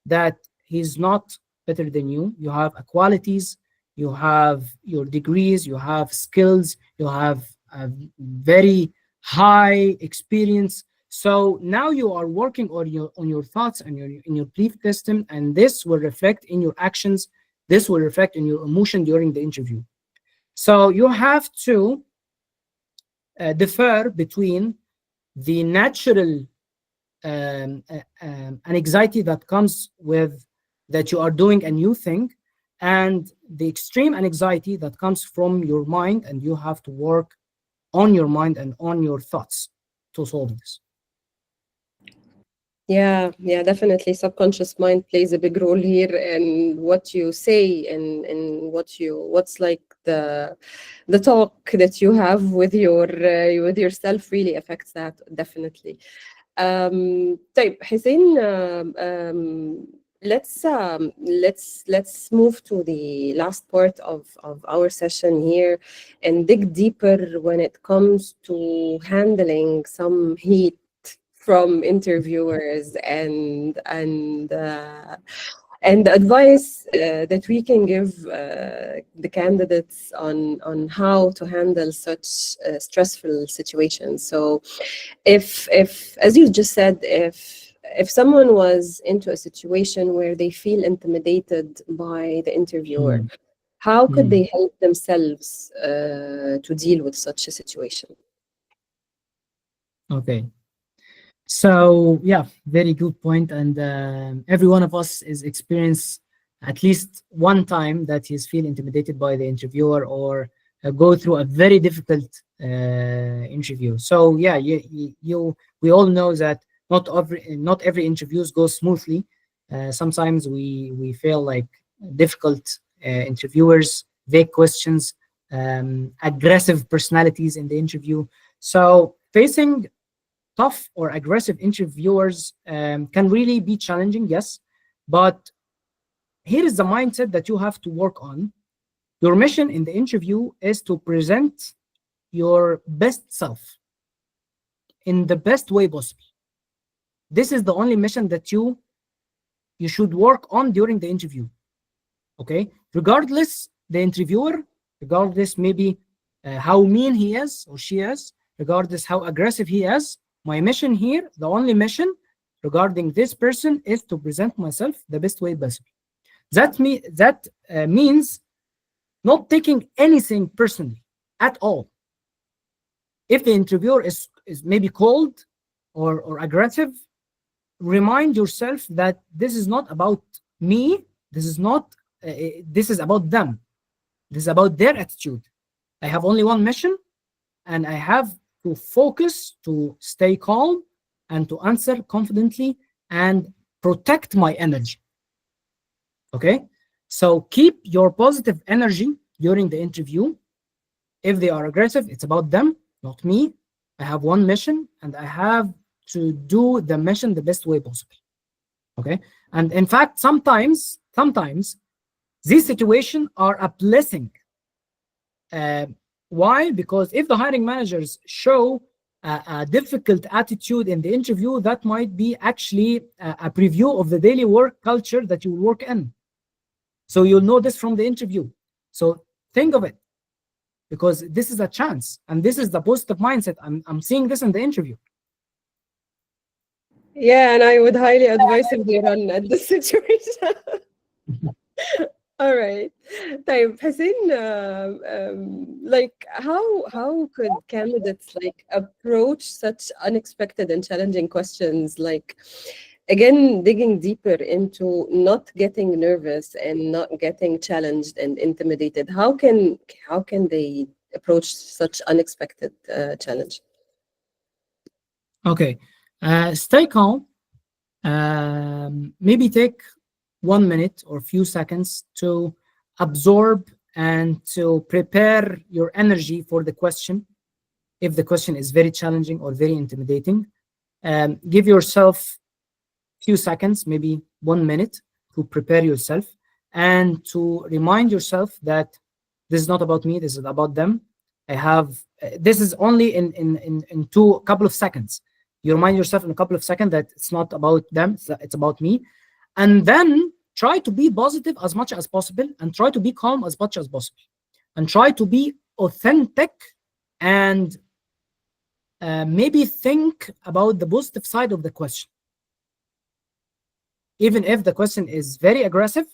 that he's not better than you, you have qualities, you have your degrees, you have skills, you have a very high experience. So now you are working on your thoughts and in your belief system, and this will reflect in your actions. This will reflect in your emotion during the interview. So you have to differ between the natural anxiety that comes with that you are doing a new thing, and the extreme anxiety that comes from your mind, and you have to work on your mind and on your thoughts to solve this. Yeah, definitely. Subconscious mind plays a big role here, and what you say and what's like the talk that you have with yourself really affects that definitely. طيب حسين, let's move to the last part of our session here and dig deeper when it comes to handling some heat from interviewers and advice that we can give the candidates on how to handle such stressful situations. So if as you just said, if someone was into a situation where they feel intimidated by the interviewer, how could they help themselves to deal with such a situation? Okay. So yeah, very good point. And every one of us is experienced at least one time that he's feel intimidated by the interviewer or go through a very difficult interview. So yeah, we all know that not every interviews go smoothly. Sometimes we feel like difficult interviewers, vague questions, aggressive personalities in the interview. So facing tough or aggressive interviewers can really be challenging, yes. But here is the mindset that you have to work on. Your mission in the interview is to present your best self in the best way possible. This is the only mission that you should work on during the interview. Okay, regardless the interviewer, regardless maybe how mean he is or she is, regardless how aggressive he is, my mission here, the only mission regarding this person, is to present myself the best way possible. That means not taking anything personally at all. If the interviewer is maybe cold or aggressive, remind yourself that this is not about me. This is not. This is about them. This is about their attitude. I have only one mission, and I have to focus, to stay calm, and to answer confidently and protect my energy. Okay? So keep your positive energy during the interview. If they are aggressive, it's about them, not me. I have one mission, and I have to do the mission the best way possible. Okay? And in fact, sometimes these situations are a blessing. Why? Because if the hiring managers show a difficult attitude in the interview, that might be actually a preview of the daily work culture that you will work in. So you'll know this from the interview. So think of it, because this is a chance, and this is the positive mindset. I'm seeing this in the interview. Yeah, and I would highly advise if they run at this situation. All right. طيب حسين, like how could candidates like approach such unexpected and challenging questions, like again digging deeper into not getting nervous and not getting challenged and intimidated? How can they approach such unexpected challenge? Okay, stay calm. Maybe take 1 minute or few seconds to absorb and to prepare your energy for the question. If the question is very challenging or very intimidating, give yourself few seconds, maybe 1 minute, to prepare yourself and to remind yourself that this is not about me, this is about them. I have this is only in couple of seconds. You remind yourself in a couple of seconds that it's not about them, it's about me. And then try to be positive as much as possible, and try to be calm as much as possible, and try to be authentic, and maybe think about the positive side of the question. Even if the question is very aggressive,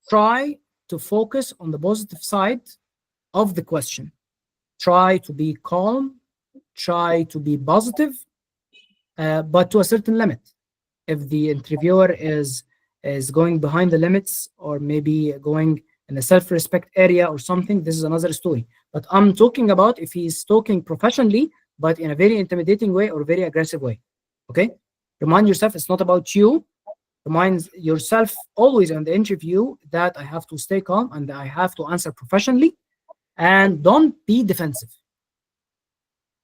try to focus on the positive side of the question. Try to be calm, try to be positive, but to a certain limit. If the interviewer is going behind the limits, or maybe going in a self-respect area or something, this is another story. But I'm talking about if he's talking professionally, but in a very intimidating way or very aggressive way. Okay? Remind yourself it's not about you. Remind yourself always in the interview that I have to stay calm and I have to answer professionally, and don't be defensive.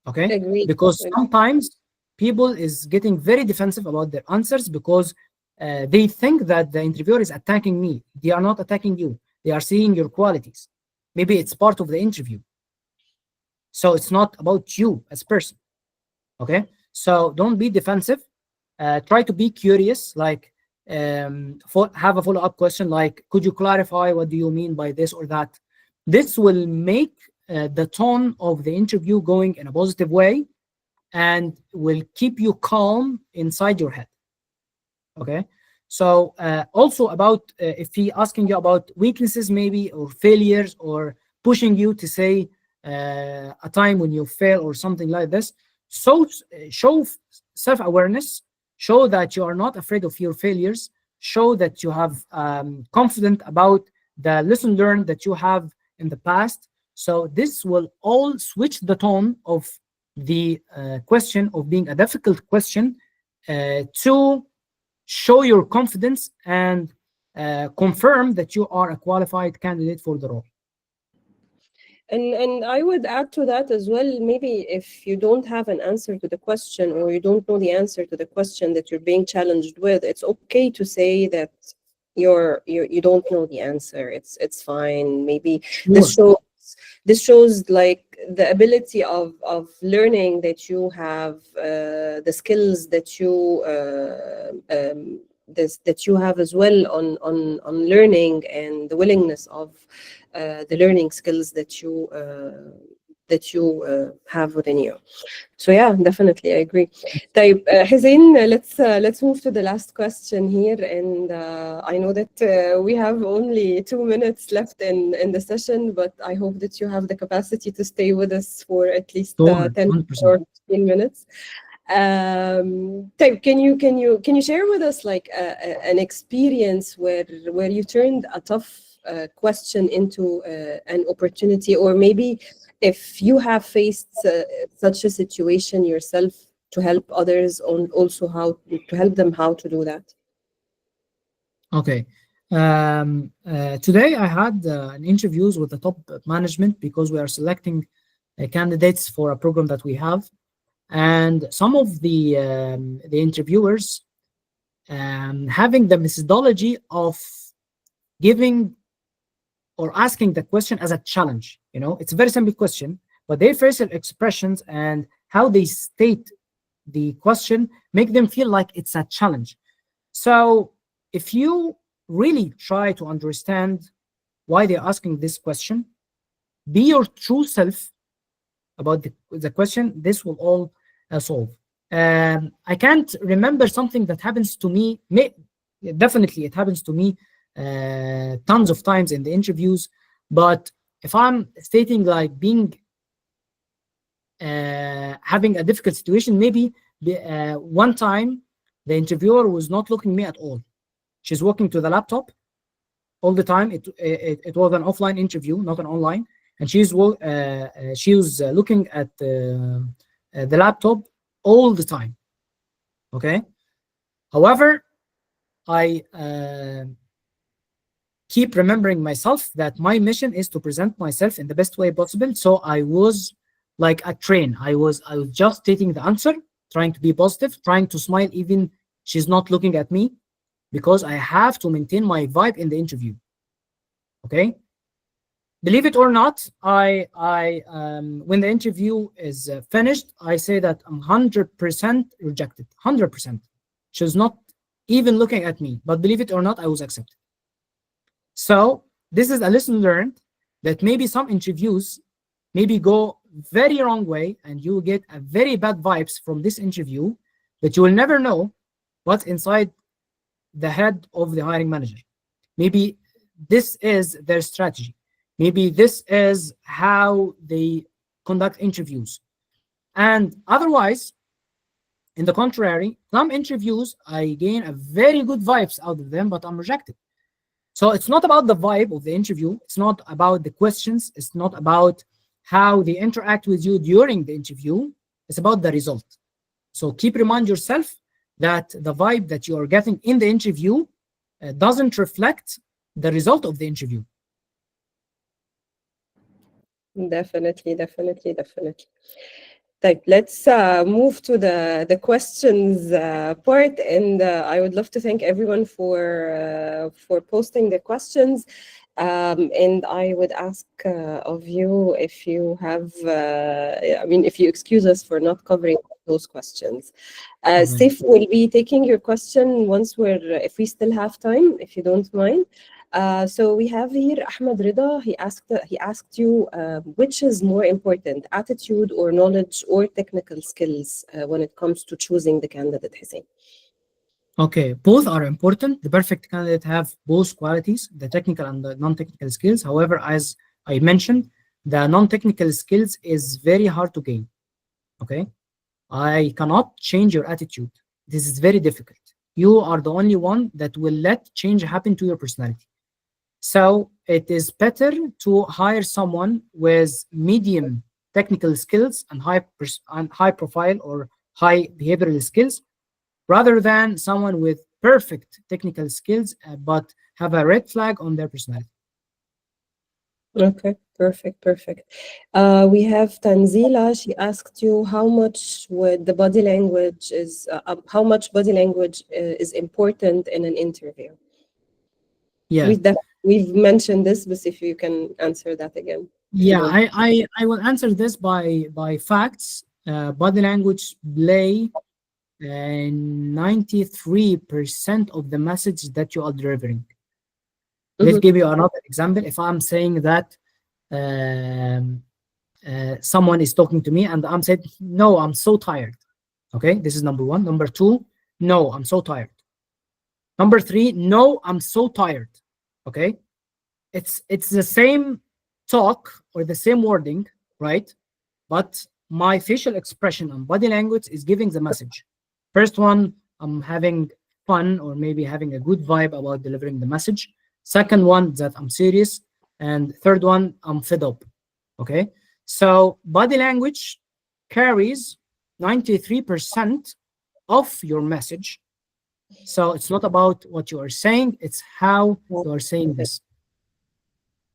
Okay? Agreed. Because sometimes people is getting very defensive about their answers because they think that the interviewer is attacking me. They are not attacking you. They are seeing your qualities. Maybe it's part of the interview. So it's not about you as a person. Okay? So don't be defensive. Try to be curious, like have a follow-up question like, could you clarify what do you mean by this or that? This will make the tone of the interview going in a positive way and will keep you calm inside your head. Okay? So also about if he asking you about weaknesses maybe, or failures, or pushing you to say a time when you fail or something like this, so show self-awareness. Show that you are not afraid of your failures. Show that you have confident about the lesson learned that you have in the past. So this will all switch the tone of the question of being a difficult question to show your confidence and confirm that you are a qualified candidate for the role. And I would add to that as well, maybe if you don't have an answer to the question, or you don't know the answer to the question that you're being challenged with, it's okay to say that you don't know the answer. It's fine. Maybe Sure. this shows like the ability of learning that you have, the skills that you that you have as well on learning, and the willingness of the learning skills that you have within you. So yeah, definitely I agree. طيب Hussein, let's move to the last question here, and I know that we have only 2 minutes left in the session, but I hope that you have the capacity to stay with us for at least 10 or 15 minutes. طيب, can you share with us like an experience where you turned a tough question into an opportunity, or maybe if you have faced such a situation yourself, to help others on also how to help them how to do that? Okay. Today I had an interviews with the top management because we are selecting candidates for a program that we have, and some of the interviewers having the methodology of giving or asking the question as a challenge. You know, it's a very simple question, but their facial expressions and how they state the question make them feel like it's a challenge. So if you really try to understand why they're asking this question, be your true self about the question, this will all solve. I can't remember something that happens to me. Definitely it happens to me tons of times in the interviews, but if I'm stating like being having a difficult situation, maybe one time the interviewer was not looking me at all. She's walking to the laptop all the time. It was an offline interview, not an online, and she was looking at the laptop all the time. Okay. However, I keep remembering myself that my mission is to present myself in the best way possible. So I was like a train. I was just stating the answer trying to be positive, trying to smile even she's not looking at me, because I have to maintain my vibe in the interview. Okay. Believe it or not, I when the interview is finished, I say that I'm 100% rejected. 100%. She's not even looking at me, but believe it or not, I was accepted. So this is a lesson learned, that maybe some interviews maybe go very wrong way, and you get a very bad vibes from this interview, that you will never know what's inside the head of the hiring manager. Maybe this is their strategy. Maybe this is how they conduct interviews. And otherwise, in the contrary, some interviews, I gain a very good vibes out of them, but I'm rejected. So it's not about the vibe of the interview. It's not about the questions. It's not about how they interact with you during the interview. It's about the result. So remind yourself that the vibe that you are getting in the interview doesn't reflect the result of the interview. Definitely. Right, let's move to the questions part, and I would love to thank everyone for posting the questions. And I would ask of you if you have, if you excuse us for not covering those questions. Sif will be taking your question if we still have time, if you don't mind. So we have here Ahmed Rida. He asked you which is more important, attitude or knowledge or technical skills when it comes to choosing the candidate, Hussein? Okay, both are important. The perfect candidate have both qualities, the technical and the non-technical skills. However, as I mentioned, the non-technical skills is very hard to gain. Okay, I cannot change your attitude. This is very difficult. You are the only one that will let change happen to your personality. So it is better to hire someone with medium technical skills and high profile or high behavioral skills, rather than someone with perfect technical skills but have a red flag on their personality. Okay, perfect. We have Tanzila. She asked you how much body language is important in an interview. Yeah, we've mentioned this, but if you can answer that again. Yeah, I will answer this by facts. Body language play 93% of the message that you are delivering. Let's give you another example. If I'm saying that someone is talking to me and I'm saying, no, I'm so tired. Okay, this is number one. Number two, no, I'm so tired. Number three, no, I'm so tired. Okay, it's the same talk or the same wording, right? But my facial expression and body language is giving the message. First one, I'm having fun or maybe having a good vibe about delivering the message. Second one, that I'm serious. And third one, I'm fed up. Okay, so body language carries 93% of your message. So it's not about what you are saying, it's how you are saying this.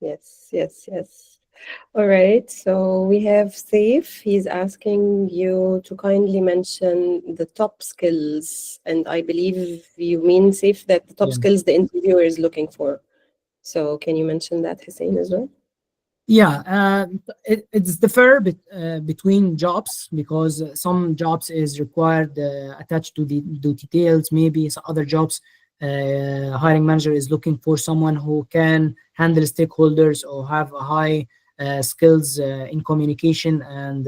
Yes. All right, so we have Saif. He's asking you to kindly mention the top skills, and I believe you mean, Saif, that the top skills the interviewer is looking for. So can you mention that, Hussein, as well? Yeah, it's differ between jobs, because some jobs is required attached to the details. Maybe some other jobs, hiring manager is looking for someone who can handle stakeholders or have a high skills in communication and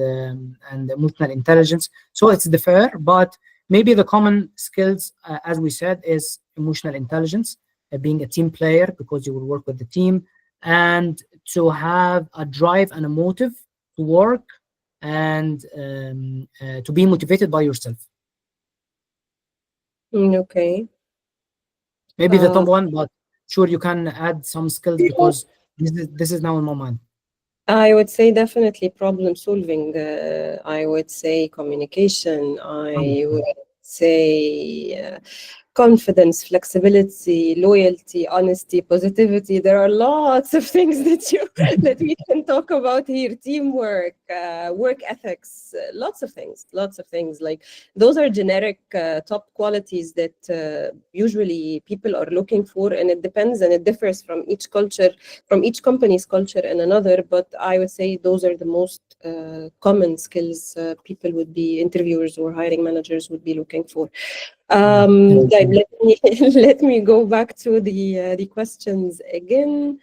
emotional intelligence. So it's differ, but maybe the common skills, as we said, is emotional intelligence, being a team player because you will work with the team, and to have a drive and a motive to work and to be motivated by yourself. Okay. Maybe the top one, but sure you can add some skills because this is now in my mind. I would say definitely problem solving. I would say communication. I would say confidence, flexibility, loyalty, honesty, positivity. There are lots of things that we can talk about here. Teamwork, work ethics, lots of things. Like those are generic top qualities that usually people are looking for, and it depends and it differs from each culture, from each company's culture and another. But I would say those are the most common skills people would be, interviewers or hiring managers would be looking for. Let me go back to the questions again.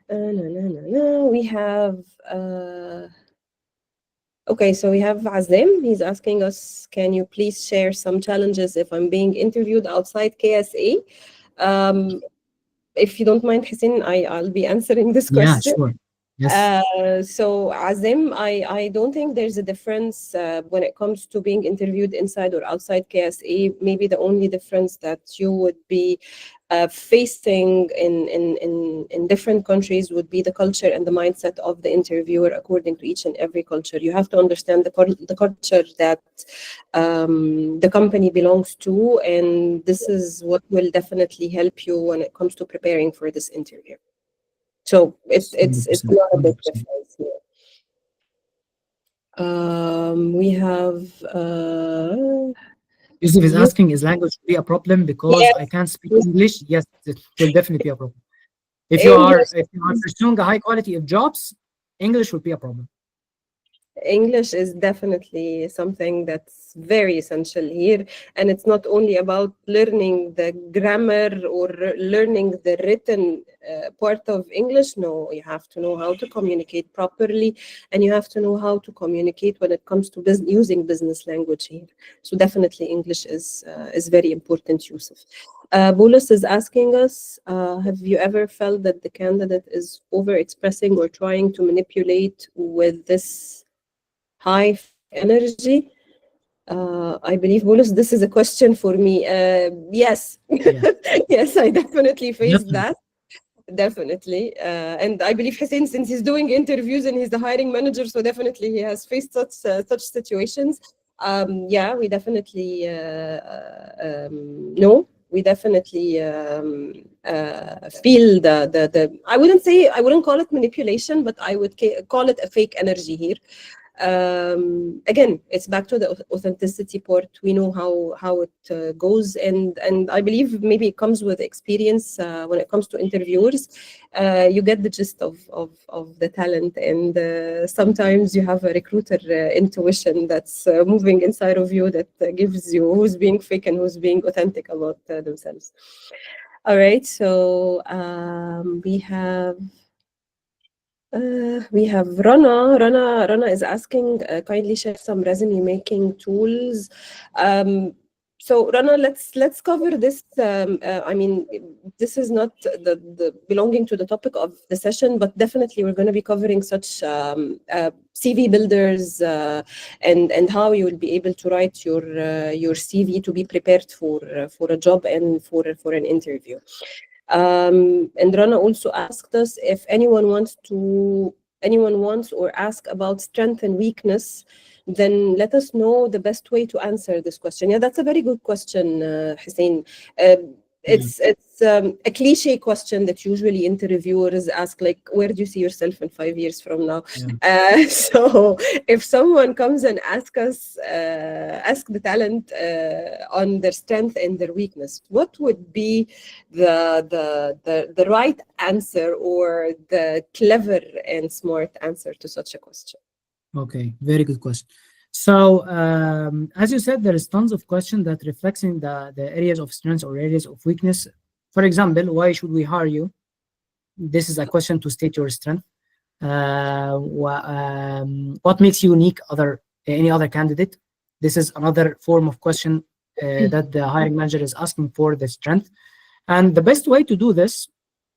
We have okay, so we have Azim. He's asking us, can you please share some challenges if I'm being interviewed outside KSA? If you don't mind, Hussein, I'll be answering this question. Yeah, sure. Yes. So Azim, I don't think there's a difference when it comes to being interviewed inside or outside KSA. Maybe the only difference that you would be facing in different countries would be the culture and the mindset of the interviewer according to each and every culture. You have to understand the culture that the company belongs to, and this is what will definitely help you when it comes to preparing for this interview. So it's not a big difference here. We have Yusuf is asking, is language be a problem because yes. I can't speak English? Yes, it will definitely be a problem. If you are pursuing a high quality of jobs, English will be a problem. English is definitely something that's very essential here, and it's not only about learning the grammar or learning the written part of English. No, you have to know how to communicate properly, and you have to know how to communicate when it comes to using business language here. So definitely English is very important, Yusuf. Bulus is asking us, have you ever felt that the candidate is overexpressing or trying to manipulate with this high energy? I believe, Bulus, this is a question for me. Yes, yeah. Yes, I definitely faced that. Definitely. And I believe Hussein, since he's doing interviews and he's the hiring manager, so definitely he has faced such situations. Yeah, we definitely no. We definitely feel the I wouldn't call it manipulation, but I would call it a fake energy here. Again, it's back to the authenticity part. We know how it goes, and I believe maybe it comes with experience. When it comes to interviewers, you get the gist of the talent, and sometimes you have a recruiter intuition that's moving inside of you that gives you who's being fake and who's being authentic about themselves. All right, so we have Rana. Rana is asking, kindly share some resume making tools. So Rana, let's cover this. I mean, this is not the belonging to the topic of the session, but definitely we're going to be covering such CV builders and how you will be able to write your CV to be prepared for a job and for an interview. And Rana also asked us if anyone wants or ask about strength and weakness, then let us know the best way to answer this question. Yeah, that's a very good question, Hussein. It's a cliche question that usually interviewers ask, like, where do you see yourself in 5 years from now? Yeah. So if someone comes and ask the talent on their strength and their weakness, what would be the right answer or the clever and smart answer to such a question? Okay, very good question. So, as you said, there is tons of questions that reflects in the areas of strengths or areas of weakness. For example, why should we hire you? This is a question to state your strength. What makes you unique any other candidate? This is another form of question that the hiring manager is asking for the strength. And the best way to do this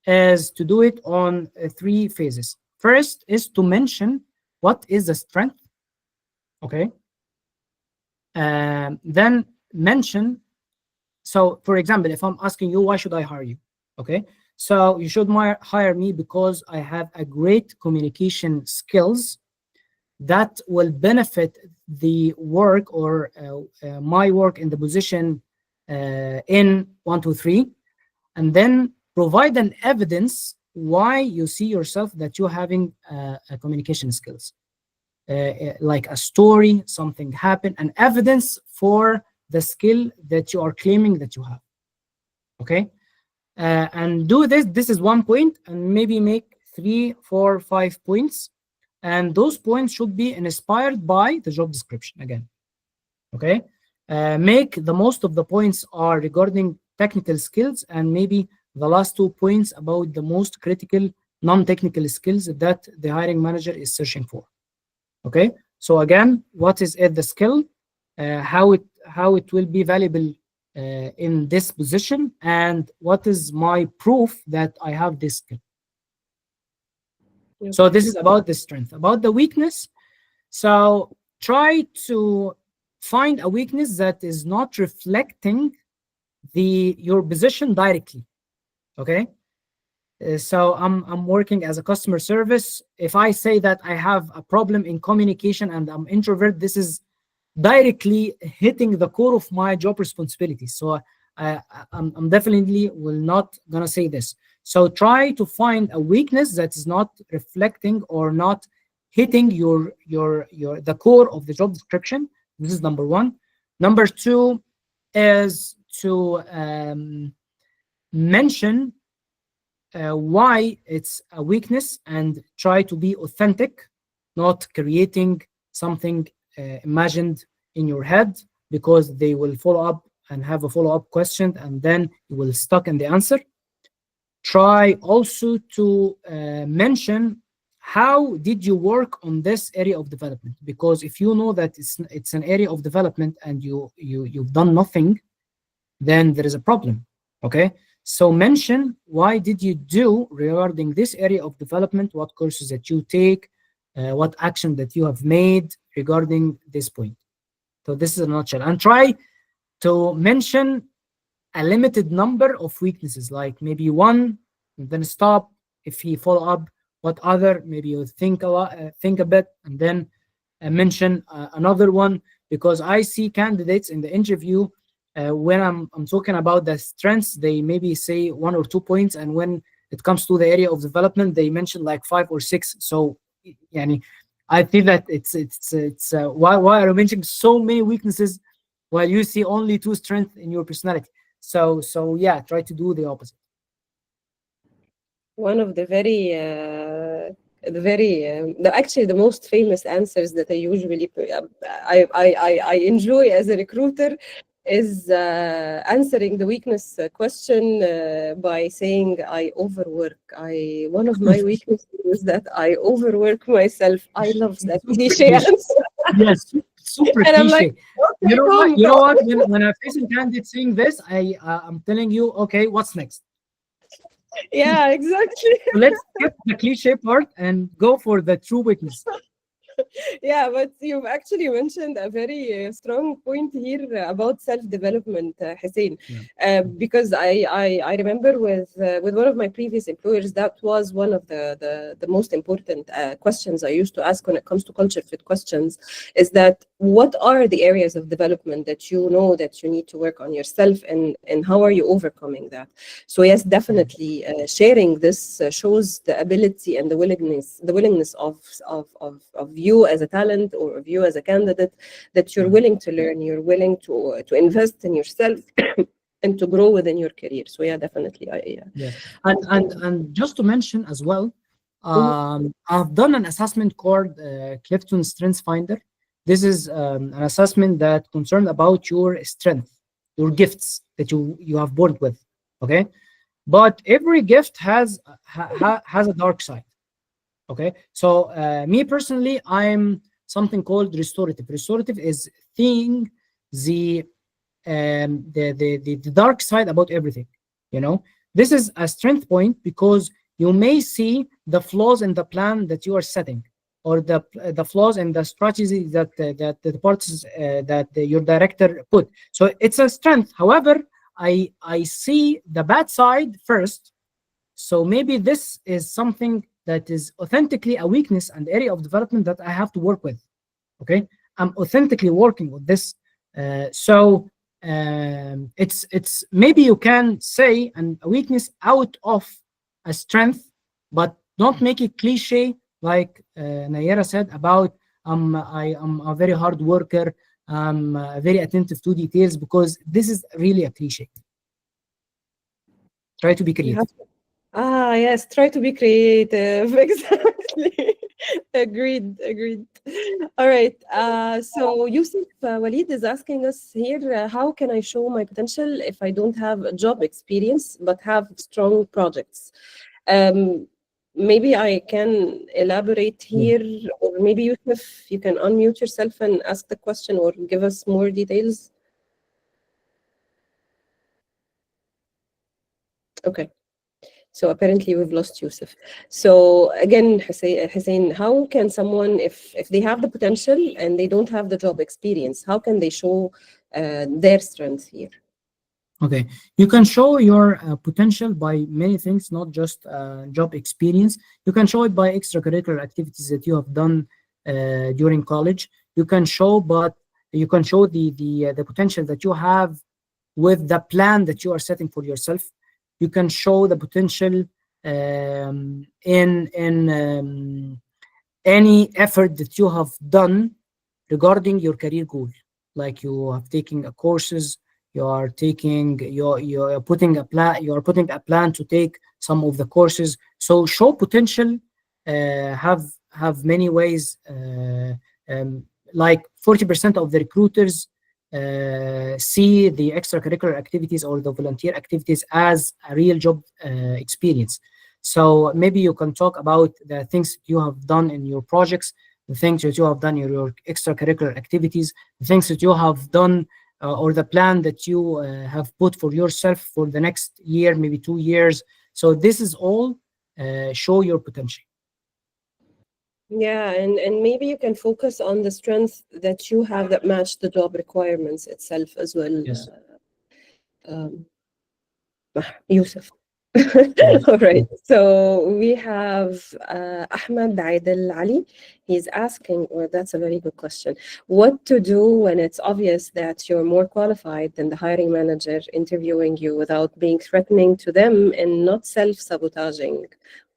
is to do it on 3 phases. First is to mention what is the strength. Okay. Then mention. So, for example, if I'm asking you, why should I hire you? Okay. So you should hire me because I have a great communication skills that will benefit the work or my work in the position in 1, 2, 3, and then provide an evidence why you see yourself that you're having communication skills. Like a story, something happened, an evidence for the skill that you are claiming that you have. Okay, and do this. This is 1 point, and maybe make 3, 4, 5 points, and those points should be inspired by the job description again. Okay, make the most of the points are regarding technical skills, and maybe the last 2 points about the most critical non-technical skills that the hiring manager is searching for. Okay, so again, what is the skill, how it will be valuable in this position, and what is my proof that I have this skill. Okay. So this is about the strength. About the weakness, so try to find a weakness that is not reflecting your position directly. Okay, so I'm working as a customer service. If I say that I have a problem in communication and I'm introvert, this is directly hitting the core of my job responsibilities. So I'm definitely will not gonna say this. So try to find a weakness that is not reflecting or not hitting the core of the job description. This is number 1. Number 2 is to mention why it's a weakness, and try to be authentic, not creating something imagined in your head, because they will follow up and have a follow-up question, and then you will stuck in the answer. Try also to mention how did you work on this area of development, because if you know that it's an area of development and you've done nothing, then there is a problem. Okay, so mention why did you do regarding this area of development, what courses that you take, what action that you have made regarding this point. So this is a nutshell, and try to mention a limited number of weaknesses, like maybe 1, and then stop. If he follow up, what other? Maybe you think a bit, and then mention another one, because I see candidates in the interview when I'm talking about the strengths, they maybe say 1 or 2 points, and when it comes to the area of development, they mention like 5 or 6. So, yani, I feel that it's why are you mentioning so many weaknesses while you see only 2 strengths in your personality? So yeah, try to do the opposite. One of the actually the most famous answers that I usually I enjoy as a recruiter is answering the weakness question by saying I overwork. One of my weaknesses is that I overwork myself. I love that cliche answer. Yes, super And cliche. I'm like, okay, you know what? When I'm facing candidates saying this, I'm telling you, okay, what's next? Yeah, exactly. So let's skip the cliche part and go for the true weakness. Yeah, but you've actually mentioned a very strong point here about self-development, Hussein. Yeah. Because I remember with one of my previous employers, that was one of the most important questions I used to ask when it comes to culture fit questions, is that what are the areas of development that you know that you need to work on yourself, and how are you overcoming that? So yes, definitely sharing this shows the ability and the willingness of you as a talent, or of you as a candidate, that you're willing to learn, you're willing to invest in yourself and to grow within your career. So yeah, definitely. Yes, and just to mention as well, I've done an assessment called Clifton Strengths Finder. This is an assessment that concerned about your strength, your gifts that you have born with. Okay, but every gift has a dark side. Okay, so me personally, I'm something called restorative. Restorative is seeing the dark side about everything. You know, this is a strength point because you may see the flaws in the plan that you are setting, or the flaws in the strategy that the parts that your director put. So it's a strength. However, I see the bad side first. So maybe this is something that is authentically a weakness and area of development that I have to work with. Okay, I'm authentically working with this. So it's maybe you can say a weakness out of a strength, but don't make it cliche like Nayera said about I am a very hard worker, I'm very attentive to details, because this is really a cliche. Try to be creative. Yes, try to be creative. Exactly. Agreed. All right. So Yusuf Walid is asking us here, how can I show my potential if I don't have a job experience but have strong projects? Maybe I can elaborate here, or maybe Yusuf, you can unmute yourself and ask the question or give us more details. Okay. So apparently we've lost Yusuf. So again, Hussein, how can someone, if they have the potential and they don't have the job experience, how can they show their strengths here? Okay, you can show your potential by many things, not just job experience. You can show it by extracurricular activities that you have done during college. You can show the potential that you have with the plan that you are setting for yourself. You can show the potential in any effort that you have done regarding your career goal, like you have taken courses. You are putting a plan to take some of the courses. So show potential have many ways. Like 40% of the recruiters see the extracurricular activities or the volunteer activities as a real job experience. So maybe you can talk about the things you have done in your projects, the things that you have done in your extracurricular activities, the things that you have done or the plan that you have put for yourself for the next year, maybe 2 years. So this is all show your potential. Yeah, and maybe you can focus on the strengths that you have that match the job requirements itself as well. Yes. Yusuf. All right, so we have Ahmed Aidel Ali. He's asking, or that's a very good question, what to do when it's obvious that you're more qualified than the hiring manager interviewing you without being threatening to them and not self-sabotaging?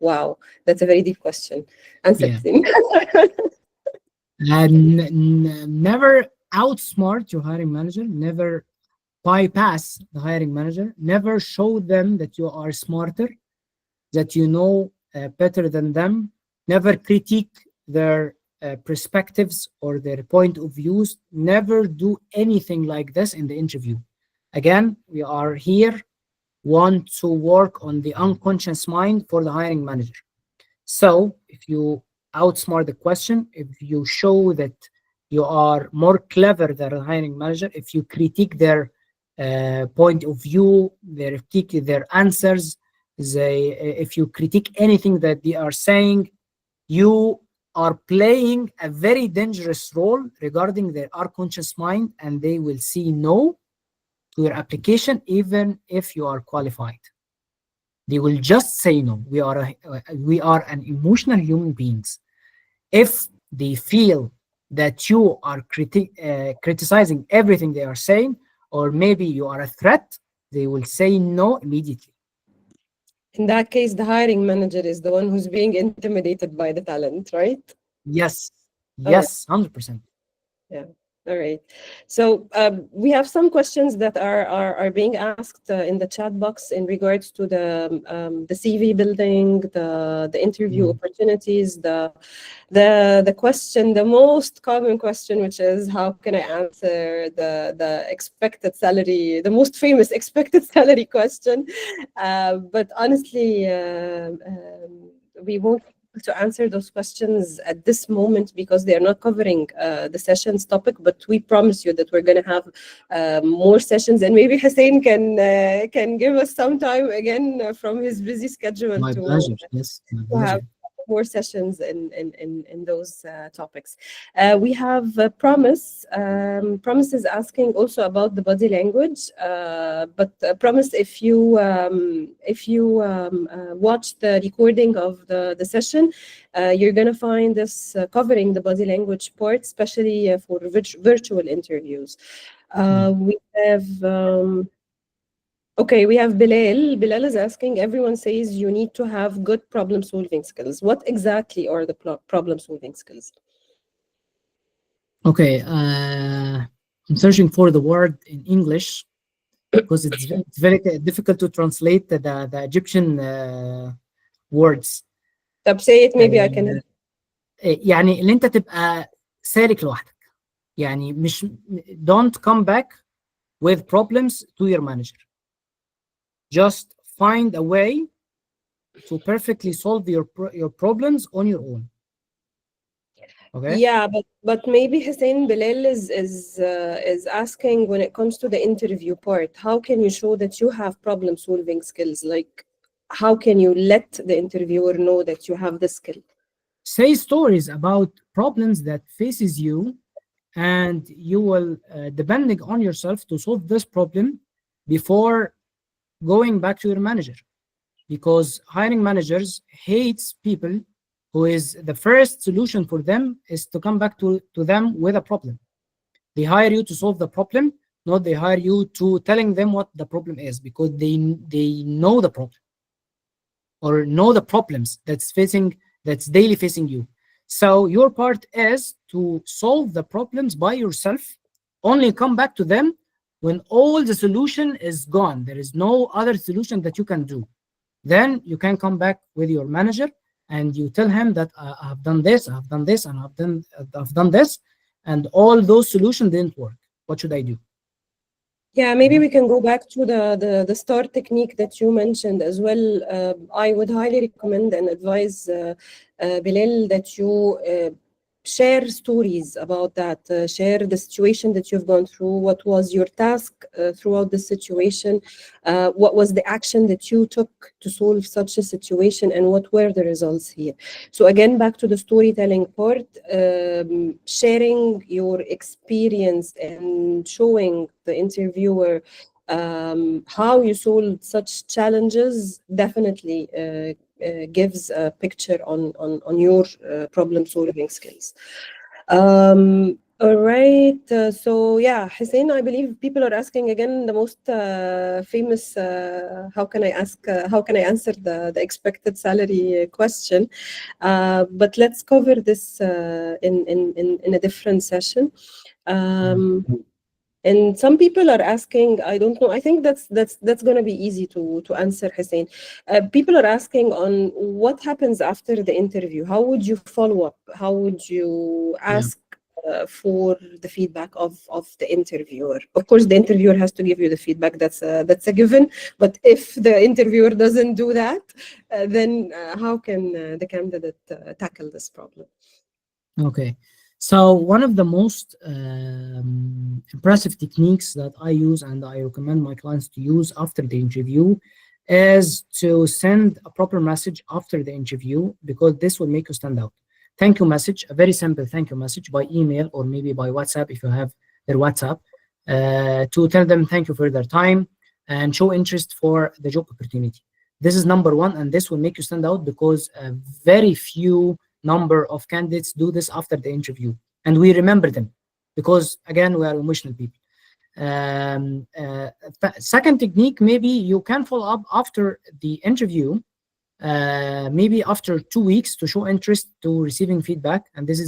Wow, that's a very deep question. Answer, Hussein. Never outsmart your hiring manager, never bypass the hiring manager, never show them that you are smarter, that you know better than them, never critique their perspectives or their point of views, never do anything like this in the interview. Again, we are here, want to work on the unconscious mind for the hiring manager. So if you outsmart the question, if you show that you are more clever than the hiring manager, if you critique their point of view, their answers, if you critique anything that they are saying, you are playing a very dangerous role regarding their unconscious mind, and they will see no to your application even if you are qualified. They will just say no. We are an emotional human beings. If they feel that you are criticizing everything they are saying, or maybe you are a threat, they will say no immediately. In that case, the hiring manager is the one who's being intimidated by the talent, right? Yes, 100%. Yeah. All right. So we have some questions that are being asked in the chat box in regards to the CV building, the interview opportunities, the question, the most common question, which is how can I answer the expected salary, the most famous expected salary question. But honestly, we won't to answer those questions at this moment because they are not covering the session's topic, but we promise you that we're going to have more sessions, and maybe Hussein can give us some time again from his busy schedule My pleasure. Yes, my pleasure. Have more sessions in those topics. We have Promise. Promise is asking also about the body language, but Promise, if you watch the recording of the session, you're going to find us covering the body language part, especially for virtual interviews. We have okay, we have Bilal. Bilal is asking, everyone says you need to have good problem-solving skills. What exactly are the problem-solving skills? Okay, I'm searching for the word in English because it's very difficult to translate the Egyptian words. طب say it, maybe I can. يعني اللي انت تبقى سالك لوحدك. يعني مش don't come back with problems to your manager. Just find a way to perfectly solve your problems on your own. Okay. Yeah, but maybe Hussein, Bilal is asking, when it comes to the interview part, how can you show that you have problem-solving skills? Like, how can you let the interviewer know that you have the skill? Say stories about problems that faces you, and you will depending on yourself to solve this problem before going back to your manager, because hiring managers hates people who is the first solution for them is to come back to them with a problem. They hire you to solve the problem, not they hire you to telling them what the problem is, because they know the problem or know the problems that's daily facing you. So your part is to solve the problems by yourself, only come back to them when all the solution is gone. There is no other solution that you can do. Then you can come back with your manager and you tell him that I've done this, I've done this, and I've done this, and all those solutions didn't work. What should I do? Yeah, maybe we can go back to the STAR technique that you mentioned as well. I would highly recommend and advise Bilal that you share stories about that. Share the situation that you've gone through. What was your task throughout the situation? What was the action that you took to solve such a situation, and what were the results here? So again, back to the storytelling part, sharing your experience and showing the interviewer how you solved such challenges definitely gives a picture on your problem-solving skills. All right, so yeah, Hussein, I believe people are asking again the most famous, how can I answer the expected salary question? But let's cover this in a different session. And some people are asking, I don't know, I think that's going to be easy to answer, Hussein. People are asking on what happens after the interview. How would you follow up? How would you ask for the feedback of the interviewer? Of course, the interviewer has to give you the feedback. That's a given. But if the interviewer doesn't do that, then how can the candidate tackle this problem? Okay. So one of the most impressive techniques that I use and I recommend my clients to use after the interview is to send a proper message after the interview, because this will make you stand out. Thank you message, a very simple thank you message by email or maybe by WhatsApp if you have their WhatsApp, to tell them thank you for their time and show interest for the job opportunity. This is number one, and this will make you stand out because very few number of candidates do this after the interview, and we remember them because again we are emotional people. Second technique, maybe you can follow up after the interview, maybe after 2 weeks, to show interest to receiving feedback, and this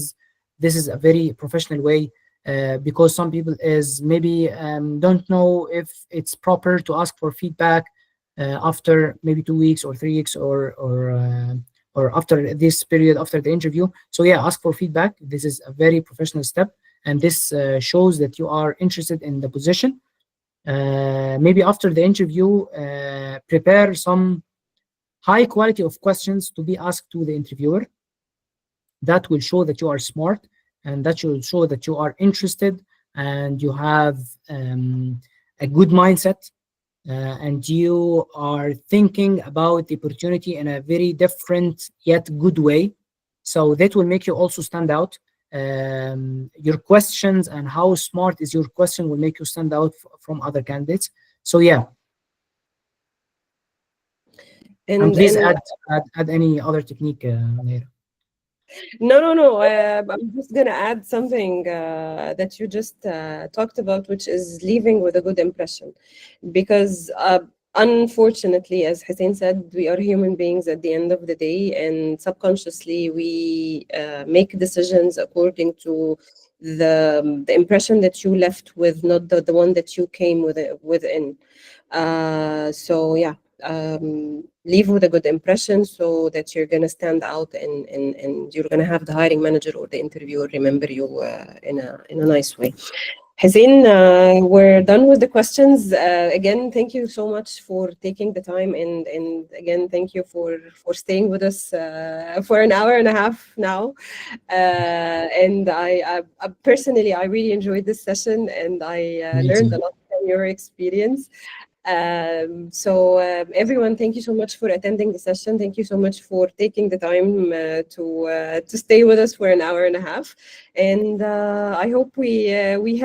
is a very professional way, because some people is maybe don't know if it's proper to ask for feedback after maybe 2 weeks or 3 weeks or after this period after the interview. So yeah, ask for feedback. This is a very professional step, and this shows that you are interested in the position. Maybe after the interview, prepare some high quality of questions to be asked to the interviewer. That will show that you are smart, and that will show that you are interested and you have a good mindset. And you are thinking about the opportunity in a very different yet good way. So that will make you also stand out. Your questions and how smart is your question will make you stand out from other candidates. So yeah. And please add any other technique, Nayera. No. I'm just gonna add something that you just talked about, which is leaving with a good impression, because unfortunately, as Hussein said, we are human beings at the end of the day, and subconsciously we make decisions according to the impression that you left with, not the one that you came within. So yeah, leave with a good impression so that you're going to stand out, and you're going to have the hiring manager or the interviewer remember you in a nice way. Hussein, we're done with the questions. Again, thank you so much for taking the time, and again, thank you for staying with us for an hour and a half now. And I personally, I really enjoyed this session, and I learned a lot from your experience. So everyone, thank you so much for attending the session. Thank you so much for taking the time to stay with us for an hour and a half. And I hope we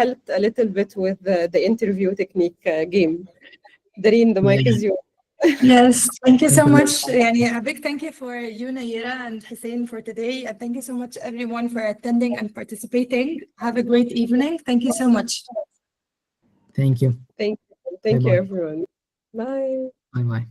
helped a little bit with the interview technique game. Dareen, the mic is yours. Yes, thank you so much. A big thank you for you, Nayera and Hussein, for today. And thank you so much, everyone, for attending and participating. Have a great evening. Thank you so much. Thank you. Thank you, everyone. Bye. Bye-bye.